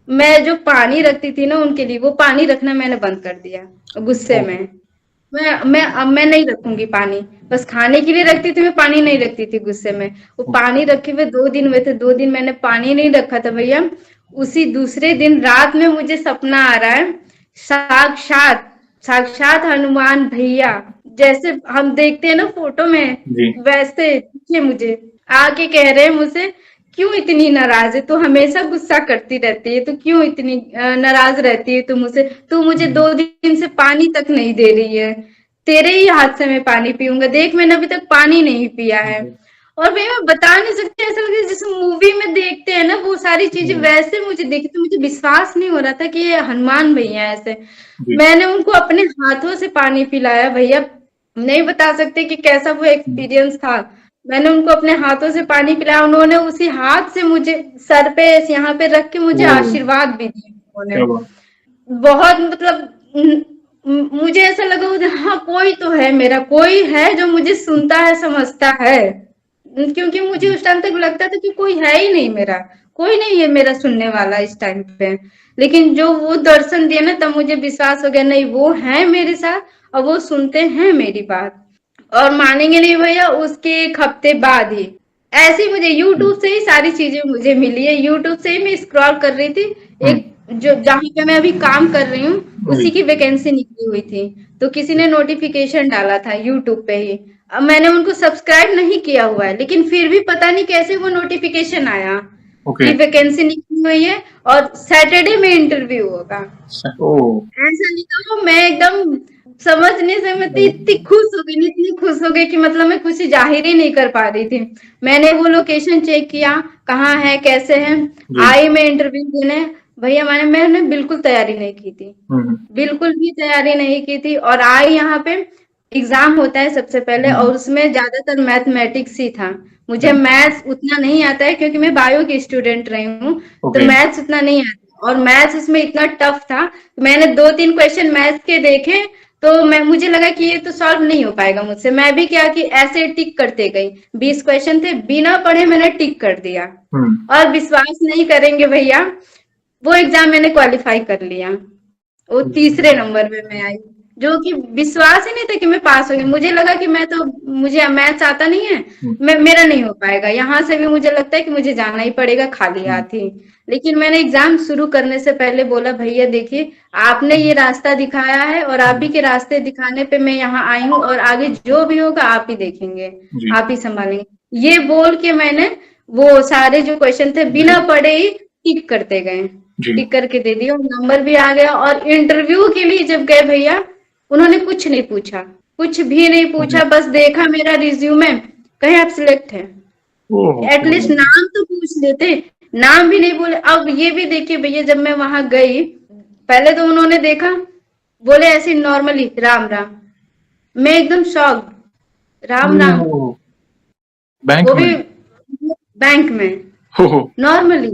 मैं जो पानी रखती थी ना उनके लिए, वो पानी रखना मैंने बंद कर दिया गुस्से ओके, में। अब मैं नहीं रखूंगी पानी, बस खाने के लिए रखती थी, मैं पानी नहीं रखती थी गुस्से में। वो ओके, पानी रखे हुए 2 दिन हुए थे, 2 दिन मैंने पानी नहीं रखा था भैया। उसी दूसरे दिन रात में मुझे सपना आ रहा है, साक्षात साक्षात हनुमान भैया, जैसे हम देखते हैं ना फोटो में, जी, वैसे दिखे मुझे, आके कह रहे हैं मुझसे, क्यों इतनी नाराज है तू, हमेशा गुस्सा करती रहती है, तू क्यों इतनी नाराज रहती है तू मुझसे, तू मुझे हुँ, 2 दिन से पानी तक नहीं दे रही है, तेरे ही हाथ से मैं पानी पीऊंगा, देख मैंने अभी तक पानी नहीं पिया है। जी, और भैया मैं बता नहीं सकती, ऐसा लगे जैसे मूवी में देखते हैं ना वो सारी चीजें, हुँ, वैसे मुझे देखी, तो मुझे विश्वास नहीं हो रहा था कि ये हनुमान भैया ऐसे। जी, मैंने उनको अपने हाथों से पानी पिलाया भैया, नहीं बता सकते कि कैसा वो हुँ, एक्सपीरियंस था। मैंने उनको अपने हाथों से पानी पिलाया, उन्होंने उसी हाथ से मुझे सर पे यहाँ पे रख के मुझे ओह! आशीर्वाद भी दिए उन्होंने। क्या बात बहुत मतलब मुझे ऐसा लगा हाँ कोई तो है, मेरा कोई है जो मुझे सुनता है, समझता है। क्योंकि मुझे उस टाइम तक लगता था कि कोई है ही नहीं मेरा, कोई नहीं है मेरा सुनने वाला इस टाइम पे। लेकिन जो वो दर्शन दिए ना, तब मुझे विश्वास हो गया, नहीं वो है मेरे साथ और वो सुनते हैं मेरी बात। और मानेंगे नहीं भैया, उसके एक हफ्ते बाद ही ऐसे ही मुझे यूट्यूब से ही सारी चीजें मुझे मिली है। यूट्यूब से ही मैं स्क्रॉल कर रही थी, हम्म। एक जो जहाँ पे मैं अभी काम कर रही हूँ जी। उसी की वैकेंसी निकली हुई थी। तो किसी ने नोटिफिकेशन डाला था यूट्यूब पे ही। अब मैंने उनको सब्सक्राइब नहीं किया हुआ है, लेकिन फिर भी पता नहीं कैसे वो नोटिफिकेशन आया ओके। कि वैकेंसी निकली हुई है और सैटरडे में इंटरव्यू होगा। ओ। ऐसा लिखा हो, मैं एकदम समझने से मैं इतनी खुश हो गई, इतनी खुश हो गई कि मतलब मैं खुशी जाहिर ही नहीं कर पा रही थी। मैंने वो लोकेशन चेक किया, कहाँ है कैसे है। जी। आई मैं इंटरव्यू देने, भैया मैंने बिल्कुल तैयारी नहीं की थी, हम्म। बिल्कुल भी तैयारी नहीं की थी। और आई यहाँ पे, एग्जाम होता है सबसे पहले हम्म। और उसमें ज्यादातर मैथमेटिक्स ही था। मुझे हम्म। मैथ्स उतना नहीं आता है क्योंकि मैं बायो की स्टूडेंट रही हूँ। तो ओके। मैथ्स उतना नहीं आता और मैथ्स इसमें इतना टफ था। मैंने 2-3 क्वेश्चन मैथ्स के देखे, तो मैं मुझे लगा कि ये तो सॉल्व नहीं हो पाएगा मुझसे। मैं भी क्या कि ऐसे टिक करते गई, 20 क्वेश्चन थे, बिना पढ़े मैंने टिक कर दिया। हम्म। और विश्वास नहीं करेंगे भैया, वो एग्जाम मैंने क्वालिफाई कर लिया। वो तीसरे नंबर पे मैं आई, जो कि विश्वास ही नहीं था कि मैं पास हो गई। मुझे लगा कि मैं तो, मुझे मैथ्स आता नहीं है, हम्म। मैं मेरा नहीं हो पाएगा। यहाँ से भी मुझे लगता है कि मुझे जाना ही पड़ेगा खाली हाथ ही। लेकिन मैंने एग्जाम शुरू करने से पहले बोला, भैया देखिए, आपने ये रास्ता दिखाया है और आप ही के रास्ते दिखाने पे मैं यहाँ आई हूँ, और आगे जो भी होगा आप ही देखेंगे, जी। आप ही संभालेंगे। ये बोल के मैंने वो सारे जो क्वेश्चन थे बिना पढ़े ही टिक करते गए, जी। टिक करके दे दिया और नंबर भी आ गया। और इंटरव्यू के लिए जब गए भैया, उन्होंने कुछ नहीं पूछा, कुछ भी नहीं ओके। पूछा, बस देखा मेरा रिज्यूमे, कहे आप सिलेक्ट हैं। ओह। एटलीस्ट नाम तो पूछ लेते, नाम भी नहीं बोले। अब ये भी देखिए भैया, जब मैं वहां गई, पहले तो उन्होंने देखा, बोले ऐसे नॉर्मली राम राम। मैं एकदम शॉक, राम राम, ओह। बैंक वो में। भी बैंक में, हो हो। नॉर्मली।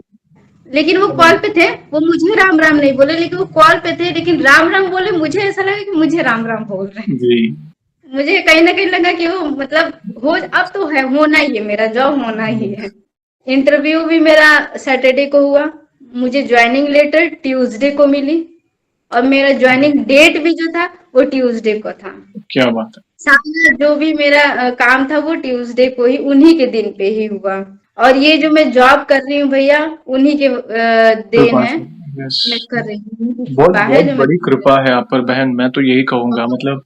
लेकिन वो कॉल पे थे, वो मुझे राम राम नहीं बोले, लेकिन वो कॉल पे थे, लेकिन राम राम बोले। मुझे ऐसा लगा कि मुझे राम राम बोल रहे हैं। जी। मुझे कहीं ना कहीं लगा कि वो मतलब हो, अब तो है, होना ही है, मेरा जॉब होना ही है। इंटरव्यू भी मेरा सैटरडे को हुआ, मुझे ज्वाइनिंग लेटर ट्यूसडे को मिली, और मेरा ज्वाइनिंग डेट भी जो था वो ट्यूसडे को था। क्या बात है। सारा जो भी मेरा काम था वो ट्यूसडे को ही, उन्हीं के दिन पे ही हुआ। और ये जो मैं जॉब कर रही हूँ भैया, उन्हीं के देन कृपा है, से। यस। मैं कर रही हूँ, उनकी बहुत कृपा है बहुत जो मैं बड़ी कर रही कृपा है आप पर बहन, मैं तो यही कहूंगा। मतलब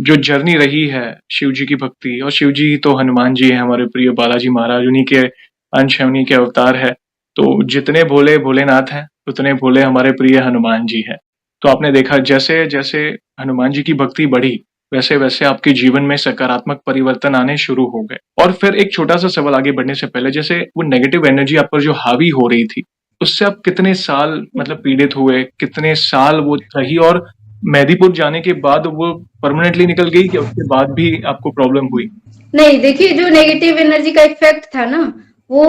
जो जर्नी रही है शिव जी की भक्ति, और शिव जी तो हनुमान जी है हमारे प्रिय बालाजी महाराज, उन्हीं के अंश है, उन्हीं के अवतार है। तो जितने भोले भोलेनाथ हैं उतने भोले हमारे प्रिय हनुमान जी हैं। तो आपने देखा जैसे जैसे हनुमान जी की भक्ति बढ़ी, वैसे वैसे आपके जीवन में सकारात्मक परिवर्तन आने शुरू हो गए। और फिर एक छोटा सा सवाल आगे बढ़ने से पहले, जैसे वो नेगेटिव एनर्जी आप पर जो हावी हो रही थी, उससे आप कितने साल मतलब पीड़ित हुए, कितने साल वो रही, और मेहदीपुर जाने के बाद वो परमानेंटली निकल गई कि उसके बाद भी आपको प्रॉब्लम हुई? नहीं, देखिए जो नेगेटिव एनर्जी का इफेक्ट था ना, वो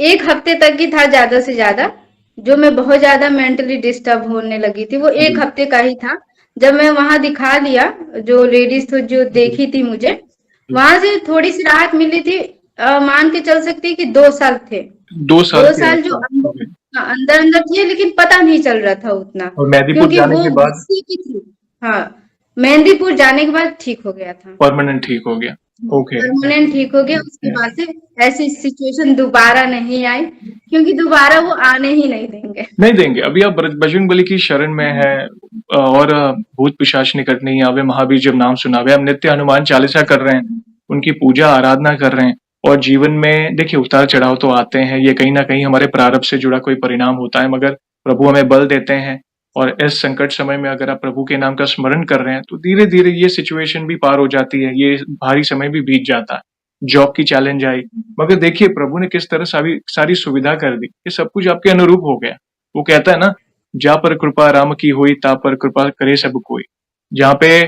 1 हफ्ते तक ही था ज्यादा से ज्यादा। जो मैं बहुत ज्यादा मेंटली डिस्टर्ब होने लगी थी, वो जी। 1 हफ्ते का ही था। जब मैं वहां दिखा लिया, जो लेडीज तो जो जी। देखी थी मुझे, जी। वहां से थोड़ी सी राहत मिली थी। मान के चल सकती है कि 2 साल थे, 2 साल दो के साल जो आसपास। अंदर, ओके। हाँ, अंदर अंदर थे, लेकिन पता नहीं चल रहा था उतना, और मेहदीपुर क्योंकि जाने वो के बाद गुस्से की थी। हाँ, मेहंदीपुर जाने के बाद ठीक हो गया था, परमानेंट ठीक हो गया। ओके। परमानेंट ठीक हो गया। उसके बाद से ऐसी सिचुएशन दोबारा नहीं आई, क्योंकि दोबारा वो आने ही नहीं देंगे। नहीं देंगे। अभी आप बजरंगबली की शरण में है, और भूत पिशाच निकट नहीं आवे, महावीर जब नाम सुनावे। आप नित्य हनुमान चालीसा कर रहे हैं, उनकी पूजा आराधना कर रहे हैं, और जीवन में देखिए उतार चढ़ाव तो आते हैं, ये कहीं ना कहीं हमारे प्रारब्ध से जुड़ा कोई परिणाम होता है, मगर प्रभु हमें बल देते हैं। और इस संकट समय में अगर आप प्रभु के नाम का स्मरण कर रहे हैं, तो धीरे धीरे ये सिचुएशन भी पार हो जाती है, ये भारी समय भी बीत जाता है। जॉब की चैलेंज आई, मगर देखिए प्रभु ने किस तरह सारी सारी सुविधा कर दी, ये सब कुछ आपके अनुरूप हो गया। वो कहता है ना, जा पर कृपा राम की हुई, ता पर कृपा करे सब कोई। जहाँ पे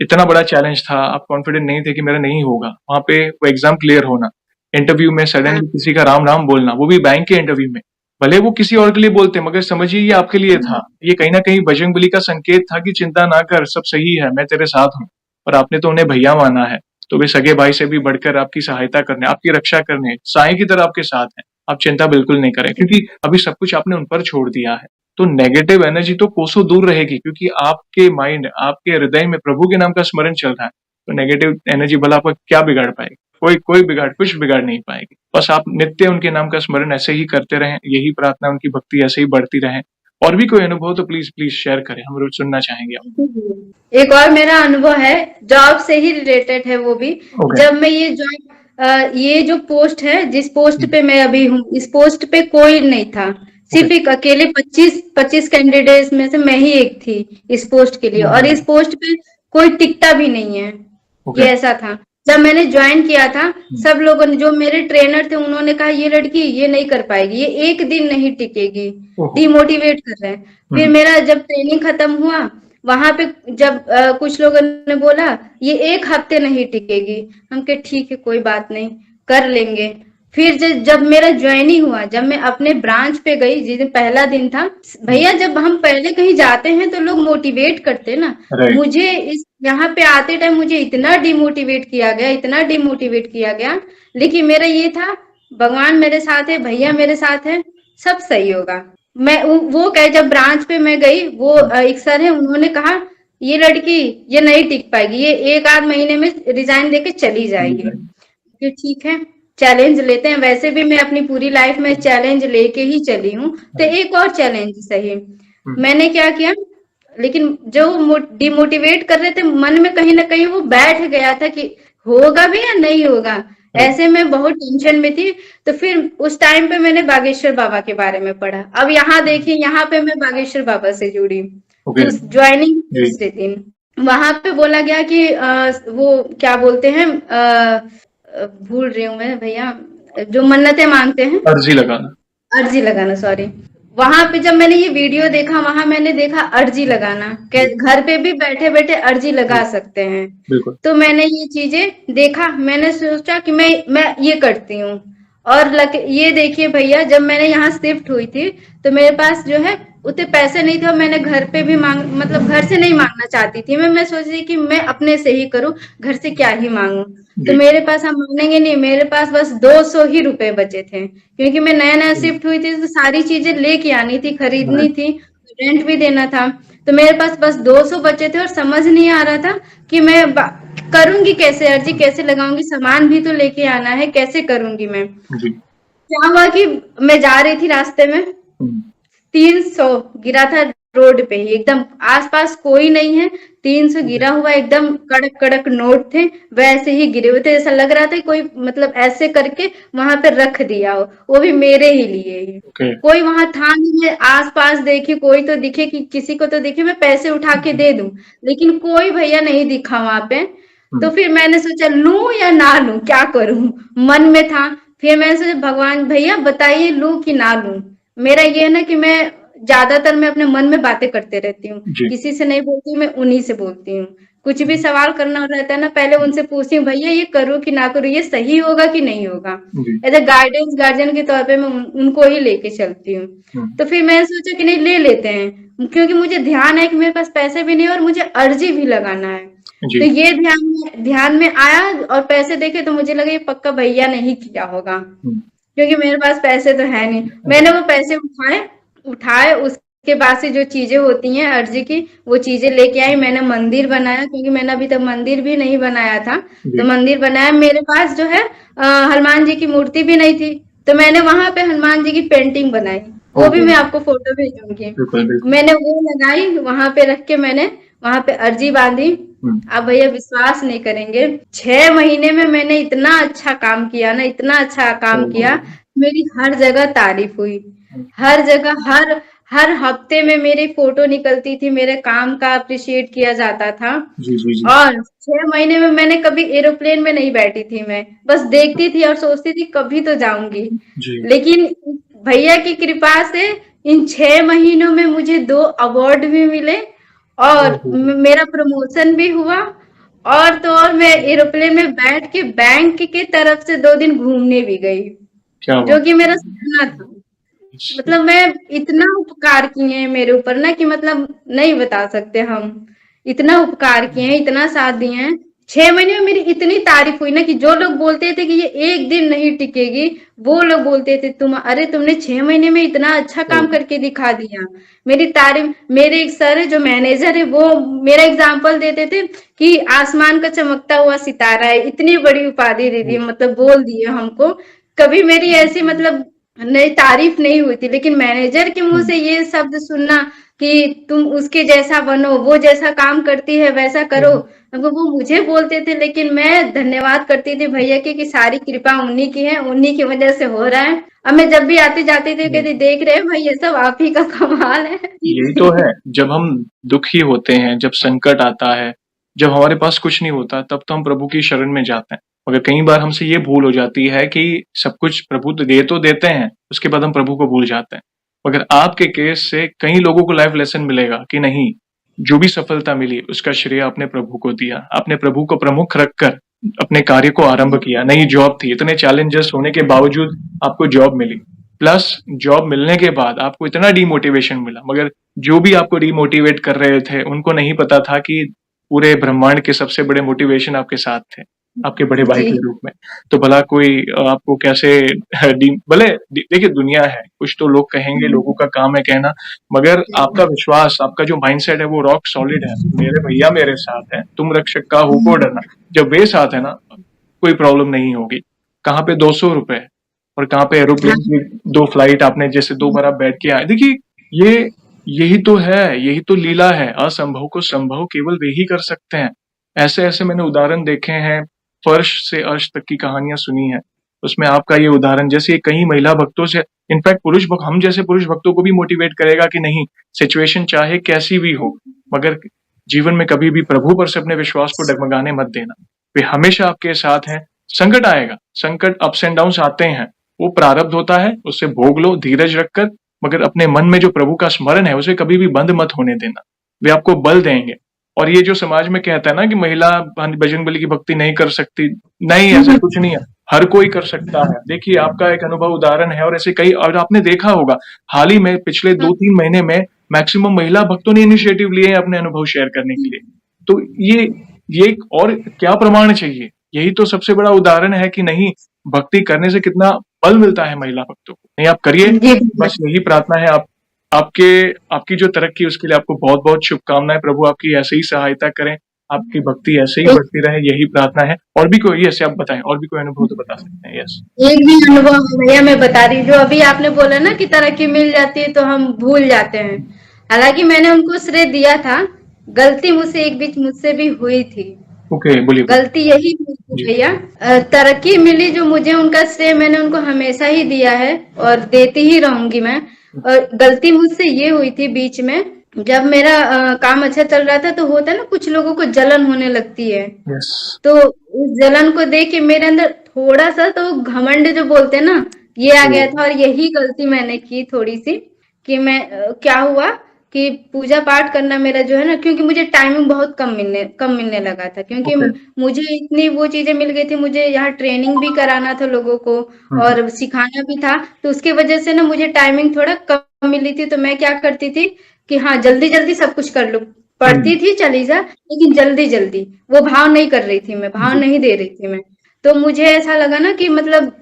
इतना बड़ा चैलेंज था, आप कॉन्फिडेंट नहीं थे कि मेरा नहीं होगा, वहां पे वो एग्जाम क्लियर होना, इंटरव्यू में हाँ, सडनली किसी का राम राम बोलना, वो भी बैंक के इंटरव्यू में। भले वो किसी और के लिए बोलते, मगर समझिए ये आपके लिए था। ये कहीं ना कहीं बजरंगबली का संकेत था कि चिंता ना कर, सब सही है, मैं तेरे साथ हूँ। और आपने तो उन्हें भैया माना है। तो वे सगे भाई से भी बढ़कर आपकी सहायता करने, आपकी रक्षा करने, साईं की तरह आपके साथ हैं। आप चिंता बिल्कुल नहीं करें क्योंकि अभी सब कुछ आपने उन पर छोड़ दिया है। तो नेगेटिव एनर्जी तो कोसों दूर रहेगी क्योंकि आपके माइंड, आपके हृदय में प्रभु के नाम का स्मरण चल रहा है। तो नेगेटिव एनर्जी भला आपका क्या बिगाड़ पाएगी? कुछ बिगाड़ नहीं पाएगी। बस आप नित्य उनके नाम का स्मरण ऐसे ही करते रहें, यही प्रार्थना, उनकी भक्ति ऐसे ही बढ़ती रहे। और भी कोई अनुभव तो प्लीज शेयर करें, हम रोज सुनना चाहेंगे आप। एक और मेरा अनुभव है, जॉब से ही रिलेटेड है वो भी। ओके। जब मैं ये जॉब, ये जो पोस्ट है, जिस पोस्ट पे मैं अभी हूँ, इस पोस्ट पे कोई नहीं था। सिर्फ एक अकेले 25 कैंडिडेट्स में से मैं ही एक थी इस पोस्ट के लिए, और इस पोस्ट पे कोई टिकता भी नहीं है। ओके। ये ऐसा था। जब मैंने ज्वाइन किया था, सब लोगों ने, जो मेरे ट्रेनर थे, उन्होंने कहा ये लड़की ये नहीं कर पाएगी, ये एक दिन नहीं टिकेगी, डिमोटिवेट कर रहे हैं। फिर मेरा जब ट्रेनिंग खत्म हुआ, वहां पे जब कुछ लोगों ने बोला ये एक हफ्ते नहीं टिकेगी, हम कहे ठीक है कोई बात नहीं, कर लेंगे। फिर जब मेरा ज्वाइनिंग हुआ, जब मैं अपने ब्रांच पे गई, जिस दिन पहला दिन था, भैया जब हम पहले कहीं जाते हैं तो लोग मोटिवेट करते हैं ना, मुझे इस यहाँ पे आते टाइम मुझे इतना डिमोटिवेट किया गया, इतना डिमोटिवेट किया गया। लेकिन मेरा ये था, भगवान मेरे साथ है, भैया मेरे साथ है, सब सही होगा। मैं वो कहे, जब ब्रांच पे मैं गई, वो एक सर है, उन्होंने कहा ये लड़की ये नहीं टिक पाएगी, ये एक आध महीने में रिजाइन देके चली जाएगी। कि ठीक है, चैलेंज लेते हैं। वैसे भी मैं अपनी पूरी लाइफ में चैलेंज लेके ही चली हूँ, तो एक और चैलेंज सही। मैंने क्या किया, लेकिन जो डिमोटिवेट कर रहे थे, मन में कहीं ना कहीं वो बैठ गया था कि होगा भी या नहीं होगा। ऐसे में बहुत टेंशन में थी। तो फिर उस टाइम पे मैंने बागेश्वर बाबा के बारे में पढ़ा। अब यहाँ देखिए, यहाँ पे मैं बागेश्वर बाबा से जुड़ी। ज्वाइनिंग दूसरे दिन वहां पे बोला गया कि वो क्या बोलते हैं, भूल रही हूँ मैं भैया, जो मन्नतें मांगते हैं, अर्जी लगाना, सॉरी। वहां पे जब मैंने ये वीडियो देखा, वहां मैंने देखा अर्जी लगाना, घर पे भी बैठे बैठे अर्जी लगा सकते हैं। तो मैंने ये चीजें देखा, मैंने सोचा कि मैं ये करती हूँ। और ये देखिए भैया, जब मैंने यहाँ शिफ्ट हुई थी, तो मेरे पास जो है उतने पैसे नहीं थे, और मैंने घर पे भी मतलब घर से नहीं मांगना चाहती थी। मैं सोच रही कि मैं अपने से ही करूँ, घर से क्या ही मांगू। तो मेरे पास, हम मानेंगे नहीं, मेरे पास बस 200 ही रुपए बचे थे, क्योंकि मैं नया नया शिफ्ट हुई थी, तो सारी चीजें लेके आनी थी, खरीदनी थी, रेंट भी देना था। तो मेरे पास बस 200 बचे थे, और समझ नहीं आ रहा था कि मैं करूंगी कैसे, अर्जी कैसे लगाऊंगी, सामान भी तो लेके आना है, कैसे करूंगी मैं। क्या हुआ कि मैं जा रही थी, रास्ते में 300 गिरा था रोड पे ही, एकदम आसपास कोई नहीं है, 300 गिरा हुआ, एकदम कड़क कड़क नोट थे, वैसे ही गिरे हुए थे। ऐसा लग रहा था कोई मतलब ऐसे करके वहां पे रख दिया हो, वो भी मेरे ही लिए ही। कोई वहां था नहीं, मैं आस पास देखी, कोई तो दिखे, कि किसी को तो दिखे मैं पैसे उठा के दे दूं, लेकिन कोई भैया नहीं दिखा वहां पे। तो फिर मैंने सोचा लूं या ना लूं, क्या करूं, मन में था। फिर मैंने सोचा भगवान भैया बताइए लूं कि ना लूं। मेरा ये है ना कि मैं ज्यादातर मैं अपने मन में बातें करते रहती हूँ, किसी से नहीं बोलती, मैं उन्हीं से बोलती हूँ। कुछ भी सवाल करना रहता है ना, पहले उनसे पूछती हूँ भैया ये करूँ कि ना करूँ, ये सही होगा कि नहीं होगा। एज ए गाइडेंस, गार्जियन के तौर पे मैं उनको ही लेके चलती हूँ। तो फिर मैंने सोचा कि नहीं, ले लेते हैं, क्योंकि मुझे ध्यान है कि मेरे पास पैसे भी नहीं और मुझे अर्जी भी लगाना है। तो ये ध्यान में आया, और पैसे देखे तो मुझे लगा ये पक्का भैया ने ही किया होगा, क्योंकि मेरे पास पैसे तो है नहीं। मैंने वो पैसे उठाए, उसके बाद से जो चीजें होती हैं अर्जी की, वो चीजें लेके आई। मैंने मंदिर बनाया, क्योंकि मैंने अभी तक मंदिर भी नहीं बनाया था। तो मंदिर बनाया, मेरे पास जो है हनुमान जी की मूर्ति भी नहीं थी, तो मैंने वहां पे हनुमान जी की पेंटिंग बनाई, वो भी मैं आपको फोटो भेजूंगी। मैंने वो लगाई, वहां पे रख के मैंने वहां पे अर्जी बांधी। अब भैया विश्वास नहीं करेंगे, 6 महीने में मैंने इतना अच्छा काम किया ना, इतना अच्छा काम किया, मेरी हर जगह तारीफ हुई, हर जगह, हर हफ्ते में मेरी फोटो निकलती थी, मेरे काम का अप्रिशिएट किया जाता था। और 6 महीने में मैंने कभी एरोप्लेन में नहीं बैठी थी, मैं बस देखती थी और सोचती थी कभी तो जाऊंगी। लेकिन भैया की कृपा से इन 6 महीनों में मुझे 2 अवार्ड भी मिले, और मेरा प्रमोशन भी हुआ, और तो और मैं एरोप्लेन में बैठ के बैंक के तरफ से 2 दिन घूमने भी गई, जो कि मेरा सपना था। मतलब मैं, इतना उपकार किए हैं मेरे ऊपर ना, कि मतलब नहीं बता सकते हम, इतना उपकार किए हैं, इतना साथ दिए हैं 6 महीने में मेरी इतनी तारीफ हुई ना कि जो लोग बोलते थे कि ये एक दिन नहीं टिकेगी, वो लोग बोलते थे अरे तुमने 6 महीने में इतना अच्छा ओ, काम करके दिखा दिया। मेरी तारीफ, मेरे एक सर है जो मैनेजर है, वो मेरा एग्जाम्पल देते थे कि आसमान का चमकता हुआ सितारा है, इतनी बड़ी उपाधि दे दी, ओ, मतलब बोल दिए हमको। कभी मेरी ऐसी मतलब नहीं तारीफ नहीं हुई थी, लेकिन मैनेजर के मुंह हम्म, से ये शब्द सुनना कि तुम उसके जैसा बनो, वो जैसा काम करती है वैसा करो, हम्म, वो मुझे बोलते थे, लेकिन मैं धन्यवाद करती थी भैया की कि सारी कृपा उन्हीं की है, उन्हीं की वजह से हो रहा है। अब मैं जब भी आती जाती थी हम्म। कहती देख रहे हैं भाई ये सब आप ही का कमाल है। यही तो है, जब हम दुखी होते हैं, जब संकट आता है, जब हमारे पास कुछ नहीं होता, तब तो हम प्रभु की शरण में जाते हैं। मगर कई बार हमसे ये भूल हो जाती है कि सब कुछ प्रभु तो देते हैं, उसके बाद हम प्रभु को भूल जाते हैं। मगर आपके केस से कई लोगों को लाइफ लेसन मिलेगा कि नहीं, जो भी सफलता मिली उसका श्रेय आपने प्रभु को दिया, आपने प्रभु को प्रमुख रखकर अपने कार्य को आरंभ किया। नई जॉब थी, इतने चैलेंजेस होने के बावजूद आपको जॉब मिली, प्लस जॉब मिलने के बाद आपको इतना डीमोटिवेशन मिला, मगर जो भी आपको डीमोटिवेट कर रहे थे उनको नहीं पता था कि पूरे ब्रह्मांड के सबसे बड़े मोटिवेशन आपके साथ थे, आपके बड़े भाई जी के रूप में। तो भला कोई आपको कैसे भले देखिए दुनिया है, कुछ तो लोग कहेंगे, लोगों का काम है कहना, मगर आपका विश्वास, आपका जो माइंडसेट है वो रॉक सॉलिड है। मेरे भैया मेरे साथ हैं, तुम रक्षक का हो को डरना। जब वे साथ है ना, कोई प्रॉब्लम नहीं होगी। कहाँ पे 200 रुपए और कहाँ पे हाँ एरोप्लेन की 2 फ्लाइट, आपने जैसे 2 बार आप बैठ के आए। देखिए ये यही तो है, यही तो लीला है। असंभव को संभव केवल वे ही कर सकते हैं। ऐसे ऐसे मैंने उदाहरण देखे हैं, फर्श से अर्श तक की कहानियां सुनी है। उसमें आपका ये उदाहरण, जैसे कई महिला भक्तों से, इनफैक्ट पुरुष भक्त, हम जैसे पुरुष भक्तों को भी मोटिवेट करेगा कि नहीं, सिचुएशन चाहे कैसी भी हो, मगर जीवन में कभी भी प्रभु पर से अपने विश्वास को डगमगाने मत देना। वे हमेशा आपके साथ हैं। संकट आएगा, संकट अप्स एंड डाउन्स आते हैं, वो प्रारब्ध होता है, उससे भोग लो धीरज रखकर, मगर अपने मन में जो प्रभु का स्मरण है उसे कभी भी बंद मत होने देना। वे आपको बल देंगे। और ये जो समाज में कहता है ना कि महिला बजरंगबली की भक्ति नहीं कर सकती, नहीं, ऐसा कुछ नहीं है। हर कोई कर सकता है। देखिए आपका एक अनुभव उदाहरण है, और ऐसे कई, और आपने देखा होगा हाल ही में पिछले 2-3 महीने में मैक्सिमम महिला भक्तों ने इनिशिएटिव लिए हैं अपने अनुभव शेयर करने के लिए। तो ये और क्या प्रमाण चाहिए? यही तो सबसे बड़ा उदाहरण है कि नहीं, भक्ति करने से कितना बल मिलता है महिला भक्तों को। नहीं, आप करिए, जी बस यही प्रार्थना है। आप आपके आपकी जो तरक्की है उसके लिए आपको बहुत बहुत शुभकामनाएं। प्रभु आपकी ऐसे ही सहायता करें, आपकी भक्ति ऐसे ही एक, बढ़ती रहे, यही प्रार्थना है। और भी कोई, ऐसे आप बताएं, और भी कोई अनुभव तो बता सकते हैं। यस। एक भी अनुभव है भैया, मैं बता रही हूँ जो अभी आपने बोला ना कि तरक्की मिल जाती है तो हम भूल जाते हैं। हालांकि मैंने उनको श्रेय दिया था, गलती मुझसे एक बीच मुझसे भी हुई थी। ओके, बोलिए बोलिए। गलती यही हुई थी जी। भैया, तरक्की मिली जो मुझे, उनका श्रेय मैंने उनको हमेशा ही दिया है और देती ही रहूंगी मैं। और गलती मुझसे ये हुई थी बीच में, जब मेरा काम अच्छा चल रहा था तो होता है ना कुछ लोगों को जलन होने लगती है, यस। तो उस जलन को देख के मेरे अंदर थोड़ा सा तो घमंड जो बोलते हैं ना, ये आ गया था। और यही गलती मैंने की थोड़ी सी कि मैं क्या हुआ कि पूजा पाठ करना मेरा जो है ना, क्योंकि मुझे टाइमिंग बहुत कम मिलने लगा था, क्योंकि ओके। मुझे इतनी वो चीजें मिल गई थी, मुझे यहाँ ट्रेनिंग भी कराना था लोगों को हम्म, और सिखाना भी था, तो उसके वजह से ना मुझे टाइमिंग थोड़ा कम मिली थी। तो मैं क्या करती थी कि हाँ जल्दी जल्दी सब कुछ कर लूं, हम्म, पढ़ती थी चली जा, लेकिन जल्दी जल्दी वो भाव नहीं कर रही थी, मैं भाव जी। नहीं दे रही थी मैं। तो मुझे ऐसा लगा ना कि मतलब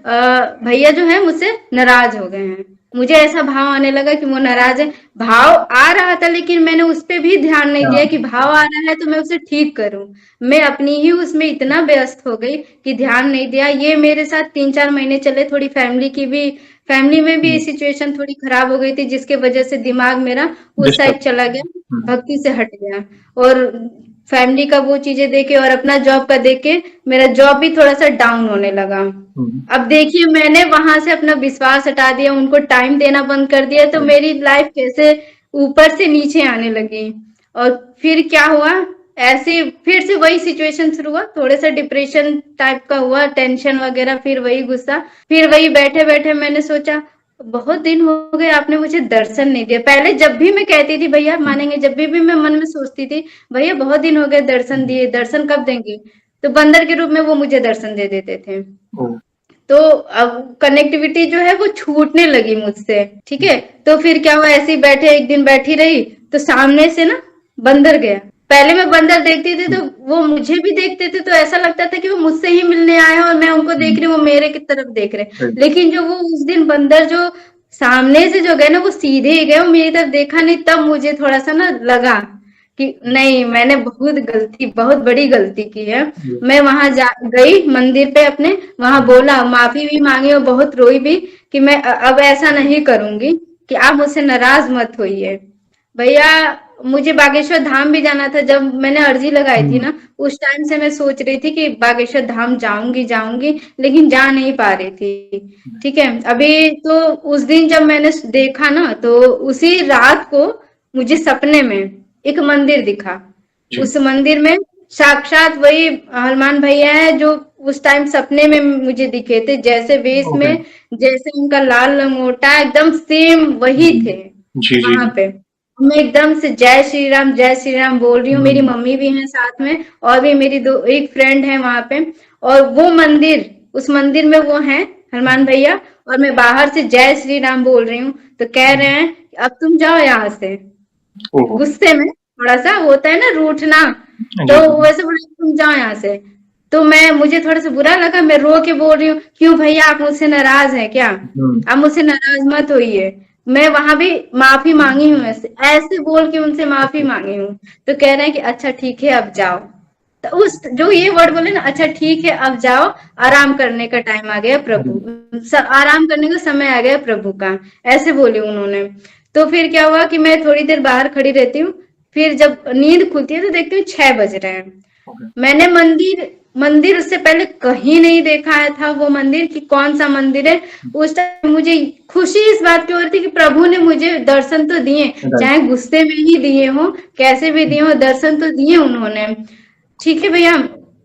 भैया जो है मुझसे नाराज हो गए हैं, मुझे ऐसा भाव आने लगा कि वो नाराज है। भाव आ रहा था लेकिन मैंने उस पे भी ध्यान नहीं दिया हाँ। कि भाव आ रहा है तो मैं उसे ठीक करूं। मैं अपनी ही उसमें इतना व्यस्त हो गई कि ध्यान नहीं दिया। ये मेरे साथ 3-4 महीने चले, थोड़ी फैमिली में भी सिचुएशन थोड़ी खराब हो गई थी, जिसके वजह से दिमाग मेरा उस डिस्टर्ब। साइड चला गया, भक्ति से हट गया। और फैमिली का वो चीजें देखे और अपना जॉब का देख के मेरा जॉब भी थोड़ा सा डाउन होने लगा। अब देखिए मैंने वहां से अपना विश्वास हटा दिया, उनको टाइम देना बंद कर दिया, तो मेरी लाइफ कैसे ऊपर से नीचे आने लगी। और फिर क्या हुआ, ऐसे फिर से वही सिचुएशन शुरू हुआ, थोड़े सा डिप्रेशन टाइप का हुआ, टेंशन वगैरह, फिर वही गुस्सा, फिर वही बैठे बैठे मैंने सोचा बहुत दिन हो गए आपने मुझे दर्शन नहीं दिया। पहले जब भी मैं कहती थी भैया मानेंगे, जब भी मैं मन में सोचती थी भैया बहुत दिन हो गए दर्शन दिए, दर्शन कब देंगे, तो बंदर के रूप में वो मुझे दर्शन दे देते थे। तो अब कनेक्टिविटी जो है वो छूटने लगी मुझसे, ठीक है। तो फिर क्या हुआ, ऐसे ही बैठे, एक दिन बैठी रही तो सामने से ना बंदर गया। पहले मैं बंदर देखती थी तो वो मुझे भी देखते थे, तो ऐसा लगता था कि वो मुझसे ही मिलने आए हैं और मैं उनको देख रही हूँ, वो मेरे की तरफ देख रहे हैं। राइट। लेकिन जो वो उस दिन बंदर जो सामने से जो गए ना, वो सीधे ही गए, वो मेरी तरफ देखा नहीं। तब मुझे थोड़ा सा ना लगा कि नहीं, मैंने बहुत बड़ी गलती की है। मैं वहां जा गई मंदिर पे अपने, वहां बोला, माफी भी मांगी और बहुत रोई भी कि मैं अब ऐसा नहीं करूंगी, कि आप मुझसे नाराज मत होइए। भैया, मुझे बागेश्वर धाम भी जाना था। जब मैंने अर्जी लगाई थी ना, उस टाइम से मैं सोच रही थी कि बागेश्वर धाम जाऊंगी जाऊंगी, लेकिन जा नहीं पा रही थी। ठीक है, अभी तो उस दिन जब मैंने देखा ना, तो उसी रात को मुझे सपने में एक मंदिर दिखा। जी। उस मंदिर में साक्षात वही हनुमान भैया है जो उस टाइम सपने में मुझे दिखे थे, जैसे वेश ओके। में, जैसे उनका लाल लंगोटा, एकदम सेम वही जी, थे जी, जी, वहां जी। पे। मैं एकदम से जय श्री राम बोल रही हूँ। मेरी मम्मी भी है साथ में, और भी मेरी दो एक फ्रेंड है वहां पे। और वो मंदिर, उस मंदिर में वो है हनुमान भैया, और मैं बाहर से जय श्री राम बोल रही हूँ। तो कह रहे हैं कि अब तुम जाओ यहाँ से। ओहो! गुस्से में थोड़ा सा होता है ना रूठना, तो जी, जी। वैसे बोले तुम जाओ यहाँ से। तो मुझे थोड़ा सा बुरा लगा, मैं रो के बोल रही हूँ, क्यों भैया, आप मुझसे नाराज हैं क्या? हुँ, आप मुझसे नाराज मत होइए। मैं वहां भी माफी मांगी हूँ, ऐसे ऐसे बोल के उनसे माफी ओके। मांगी हूँ। तो कह रहे हैं कि अच्छा ठीक है, अब जाओ। तो उस जो ये वर्ड बोले ना, अच्छा ठीक है अब जाओ, आराम करने का टाइम आ गया अरे! प्रभु, आराम करने का समय आ गया प्रभु का, ऐसे बोले उन्होंने। तो फिर क्या हुआ कि मैं थोड़ी देर बाहर खड़ी रहती हूँ। फिर जब नींद खुलती है तो देखती हूँ 6 बज रहे हैं। ओके। मैंने मंदिर मंदिर उससे पहले कहीं नहीं देखा है था, वो मंदिर कि कौन सा मंदिर है। उस टाइम मुझे खुशी इस बात की हो रही थी कि प्रभु ने मुझे दर्शन तो दिए, राइट। चाहे गुस्से में ही दिए हो, कैसे भी दिए हो, दर्शन तो दिए उन्होंने। ठीक है भैया,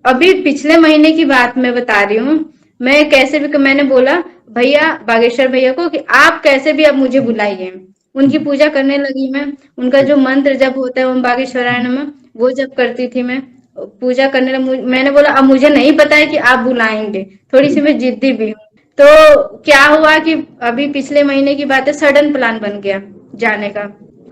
अभी पिछले महीने की बात मैं बता रही हूँ। मैं कैसे भी मैंने बोला भैया, बागेश्वर भैया को, कि आप कैसे भी अब मुझे बुलाइए। उनकी पूजा करने लगी मैं। उनका जो मंत्र जब होता है ओम बागेश्वराय नमः, वो जब करती थी मैं, पूजा करने लगी। मैंने बोला अब मुझे नहीं पता है कि आप बुलाएंगे, थोड़ी सी मैं जिद्दी भी हूँ। तो क्या हुआ कि अभी पिछले महीने की बात है, सडन प्लान बन गया जाने का।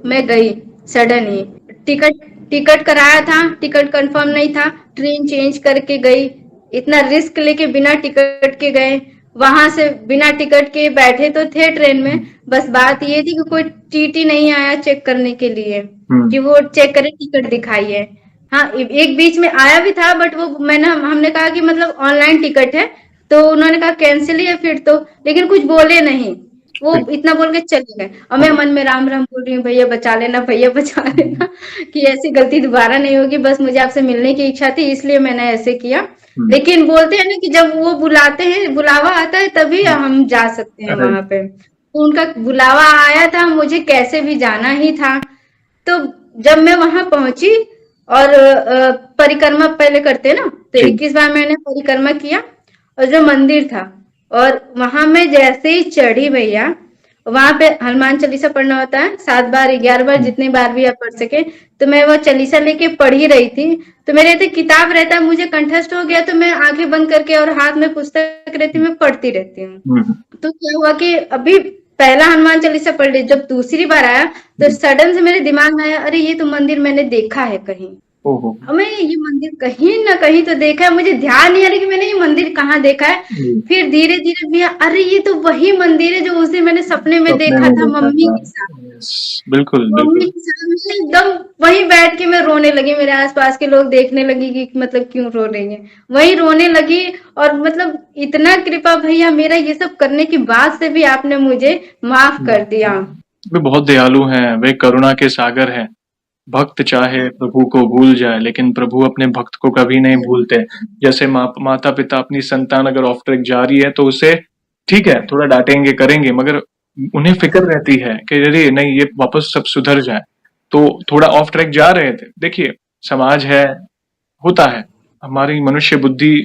मैं गई सडन ही। टिकट टिकट कराया था, टिकट कंफर्म नहीं था, ट्रेन चेंज करके गई। इतना रिस्क लेके बिना टिकट के गए। वहां से बिना टिकट के बैठे तो थे ट्रेन में, बस बात ये थी कि कोई टीटी नहीं आया चेक करने के लिए, हुँ, कि वो चेक करे, टिकट दिखाइए। हाँ, एक बीच में आया भी था, बट वो मैंने हमने कहा कि मतलब ऑनलाइन टिकट है, तो उन्होंने कहा कैंसिल ही है फिर तो, लेकिन कुछ बोले नहीं। वो बिल्कुल। इतना बोल के चले गए, और मैं ओके। मन में राम राम बोल रही हूँ, भैया बचा लेना, भैया बचा लेना, कि ऐसी गलती दोबारा नहीं होगी, बस मुझे आपसे मिलने की इच्छा थी इसलिए मैंने ऐसे किया। हुँ, लेकिन बोलते हैं ना कि जब वो बुलाते हैं, बुलावा आता है तभी हुँ, हम जा सकते हैं राइट। वहां पे। तो उनका बुलावा आया था, मुझे कैसे भी जाना ही था। तो जब मैं वहां पहुंची, और परिक्रमा पहले करते ना, तो जी। 21 बार मैंने परिक्रमा किया। और जो मंदिर था, और वहां में जैसे ही चढ़ी भैया, वहां पे हनुमान चालीसा पढ़ना होता है 7 बार 11 बार, हुँ, जितनी बार भी आप पढ़ सके। तो मैं वो चालीसा लेके पढ़ ही रही थी। तो मेरे इतने किताब रहता, मुझे कंठस्थ हो गया, तो मैं आंखें बंद करके और हाथ में पुस्तक रहती, मैं पढ़ती रहती हूँ। हुँ, हुँ, तो क्या हुआ कि अभी पहला हनुमान चालीसा पढ़ ली, जब दूसरी बार आया, तो जी। सडन से मेरे दिमाग में आया, अरे ये तो मंदिर मैंने देखा है कहीं। ओहो! मैं ये मंदिर कहीं ना कहीं तो देखा है, मुझे ध्यान नहीं आ रहा कि मैंने ये मंदिर कहाँ देखा है। जी, फिर धीरे धीरे भी, अरे ये तो वही मंदिर है जो उस दिन मैंने सपने में सपने देखा में था देखा मम्मी था। के साथ। यस, बिल्कुल, मम्मी बिल्कुल। के साथ मैं एकदम वहीं बैठ के मैं रोने लगी, मेरे आसपास के लोग देखने लगी कि मतलब क्यों रो रही है, वहीं रोने लगी। और मतलब इतना कृपा भैया, मेरा ये सब करने के बाद से भी आपने मुझे माफ हुँ, कर दिया। वे बहुत दयालु हैं, वे करुणा के सागर हैं। भक्त चाहे प्रभु को भूल जाए, लेकिन प्रभु अपने भक्त को कभी नहीं भूलते। जैसे माता-पिता अपनी संतान अगर ऑफ ट्रैक जा रही है, तो उसे ठीक है, थोड़ा डाँटेंगे, करेंगे, मगर उन्हें फ़िक्र रहती है कि अरे नहीं, ये वापस सब सुधर जाए। तो थोड़ा ऑफ ट्रैक जा रहे थे। देखिए, समाज है, होता है। हमारी मनुष्य बुद्धि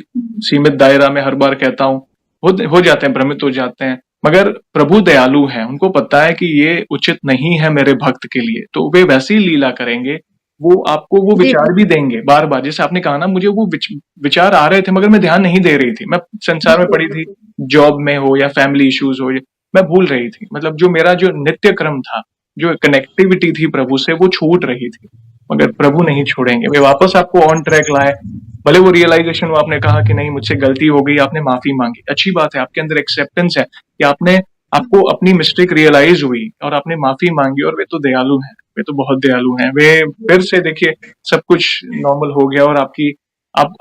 सीमित दायरा में हर बार कहता हूँ, हो जाते हैं, भ्रमित हो जाते हैं। मगर प्रभु दयालु हैं, उनको पता है कि ये उचित नहीं है मेरे भक्त के लिए, तो वे वैसी लीला करेंगे। वो आपको वो जी विचार भी देंगे बार-बार। जैसे आपने कहा ना, मुझे वो विचार आ रहे थे मगर मैं ध्यान नहीं दे रही थी। मैं संसार में बिल्कुल पड़ी थी, बिल्कुल। जॉब में हो या फैमिली इश्यूज हो, मैं भूल रही थी। मतलब जो मेरा जो नित्य क्रम था, जो कनेक्टिविटी थी प्रभु से, वो छूट रही थी। मगर प्रभु नहीं छोड़ेंगे, वे वापस आपको ऑन ट्रैक लाए। भले वो रियलाइजेशन वो आपने कहा कि नहीं मुझसे गलती हो गई, आपने माफी मांगी, अच्छी बात है, आपके अंदर एक्सेप्टेंस है कि आपको अपनी मिस्टेक रियलाइज हुई और आपने माफी मांगी, और वे तो दयालु हैं, वे तो बहुत दयालु हैं। वे फिर से देखिए सब कुछ नॉर्मल हो गया और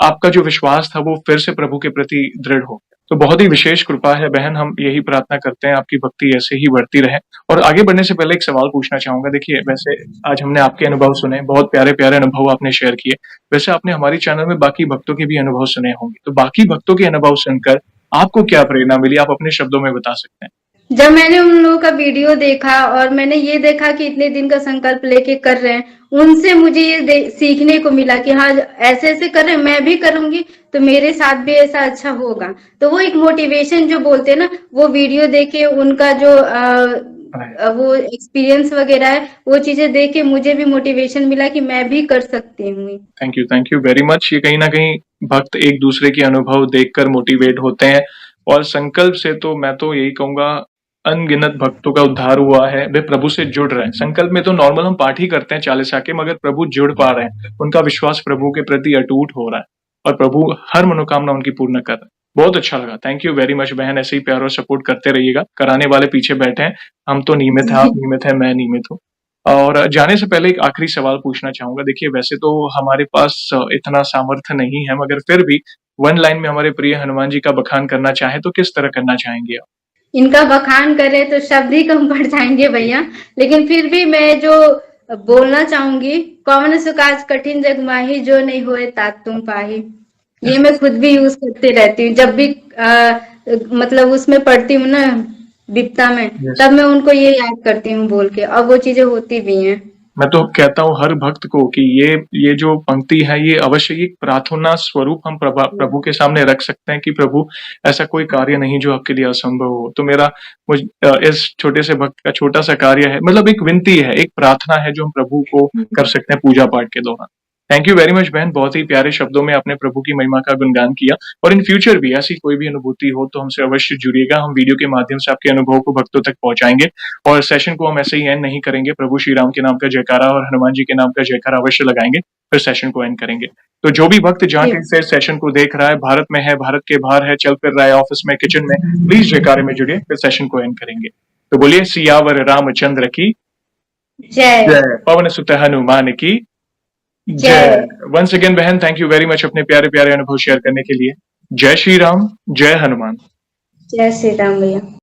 आपका जो विश्वास था वो फिर से प्रभु के प्रति दृढ़ हो गया। तो बहुत ही विशेष कृपा है बहन, हम यही प्रार्थना करते हैं आपकी भक्ति ऐसे ही बढ़ती रहे। और आगे बढ़ने से पहले एक सवाल पूछना चाहूंगा। देखिए वैसे आज हमने आपके अनुभव सुने, बहुत प्यारे प्यारे अनुभव आपने शेयर किए। वैसे आपने हमारी चैनल में बाकी भक्तों के भी अनुभव सुने होंगे, तो बाकी भक्तों के अनुभव सुनकर आपको क्या प्रेरणा मिली, आप अपने शब्दों में बता सकते हैं? जब मैंने उन लोगों का वीडियो देखा और मैंने ये देखा कि इतने दिन का संकल्प लेके कर रहे हैं, उनसे मुझे ये सीखने को मिला कि हाँ ऐसे ऐसे कर रहे हैं, मैं भी करूंगी तो मेरे साथ भी ऐसा अच्छा होगा। तो वो एक मोटिवेशन जो बोलते हैं ना, वो वीडियो देखे उनका जो वो एक्सपीरियंस वगैरह है, वो चीजें देख के मुझे भी मोटिवेशन मिला कि मैं भी कर सकती हूँ। Thank you very much. ये कहीं ना कहीं भक्त एक दूसरे के अनुभव देखकर मोटिवेट होते हैं, और संकल्प से तो मैं तो यही कहूंगा अनगिनत भक्तों का उद्धार हुआ है, वे प्रभु से जुड़ रहे हैं। संकल्प में तो नॉर्मल हम पाठ ही करते हैं चालीसा के, मगर प्रभु जुड़ पा रहे हैं, उनका विश्वास प्रभु के प्रति अटूट हो रहा है और प्रभु हर मनोकामना उनकी पूर्ण कर रहा है। बहुत अच्छा लगा, थैंक यू वेरी मच बहन, ऐसे ही प्यार और सपोर्ट करते रहिएगा। कराने वाले पीछे बैठे हैं, हम तो नियमित हैं, आप नियमित हैं, मैं नियमित हूँ। और जाने से पहले एक आखिरी सवाल पूछना चाहूंगा। देखिए वैसे तो हमारे पास इतना सामर्थ्य नहीं है, मगर फिर भी वन लाइन में हमारे प्रिय हनुमान जी का बखान करना चाहे तो किस तरह करना चाहेंगे आप? इनका बखान करे तो शब्द ही कम पड़ जाएंगे भैया, लेकिन फिर भी मैं जो बोलना चाहूंगी, कौन सो काज कठिन जग माही, जो नहीं होए तात तुम पाही। ये मैं खुद भी यूज करते रहती हूँ जब भी मतलब उसमें पढ़ती हूँ ना, विपता में, Yes. तब मैं उनको ये याद करती हूँ बोल के, और वो चीजें होती भी हैं। मैं तो कहता हूँ हर भक्त को कि ये जो पंक्ति है ये अवश्य ही प्रार्थना स्वरूप हम प्रभु के सामने रख सकते हैं कि प्रभु ऐसा कोई कार्य नहीं जो आपके लिए असंभव हो। तो मेरा इस छोटे से भक्त का छोटा सा कार्य है, मतलब एक विनती है, एक प्रार्थना है जो हम प्रभु को कर सकते हैं पूजा पाठ के दौरान। थैंक यू वेरी मच बहन, बहुत ही प्यारे शब्दों में आपने प्रभु की महिमा का गुणगान किया। और इन फ्यूचर भी ऐसी कोई भी अनुभूति हो तो हमसे अवश्य जुड़िएगा, हम वीडियो के माध्यम से आपके अनुभव को भक्तों तक पहुंचाएंगे। और सेशन को हम ऐसे ही एंड नहीं करेंगे, प्रभु श्री राम के नाम का जयकारा और हनुमान जी के नाम का जयकारा अवश्य लगाएंगे, फिर सेशन को एंड करेंगे। तो जो भी भक्त जहाँ कहीं से सेशन को देख रहा है, भारत में है, भारत के बाहर है, चल फिर रहा है, ऑफिस में, किचन में, प्लीज जयकारे में जुड़िए, फिर सेशन को एंड करेंगे। तो बोलिए सियावर रामचंद्र की जय। जय, पवन सुत हनुमान की जय। वंस अगेन बहन, थैंक यू वेरी मच अपने प्यारे प्यारे अनुभव शेयर करने के लिए। जय श्री राम, जय हनुमान। जय श्री राम भैया।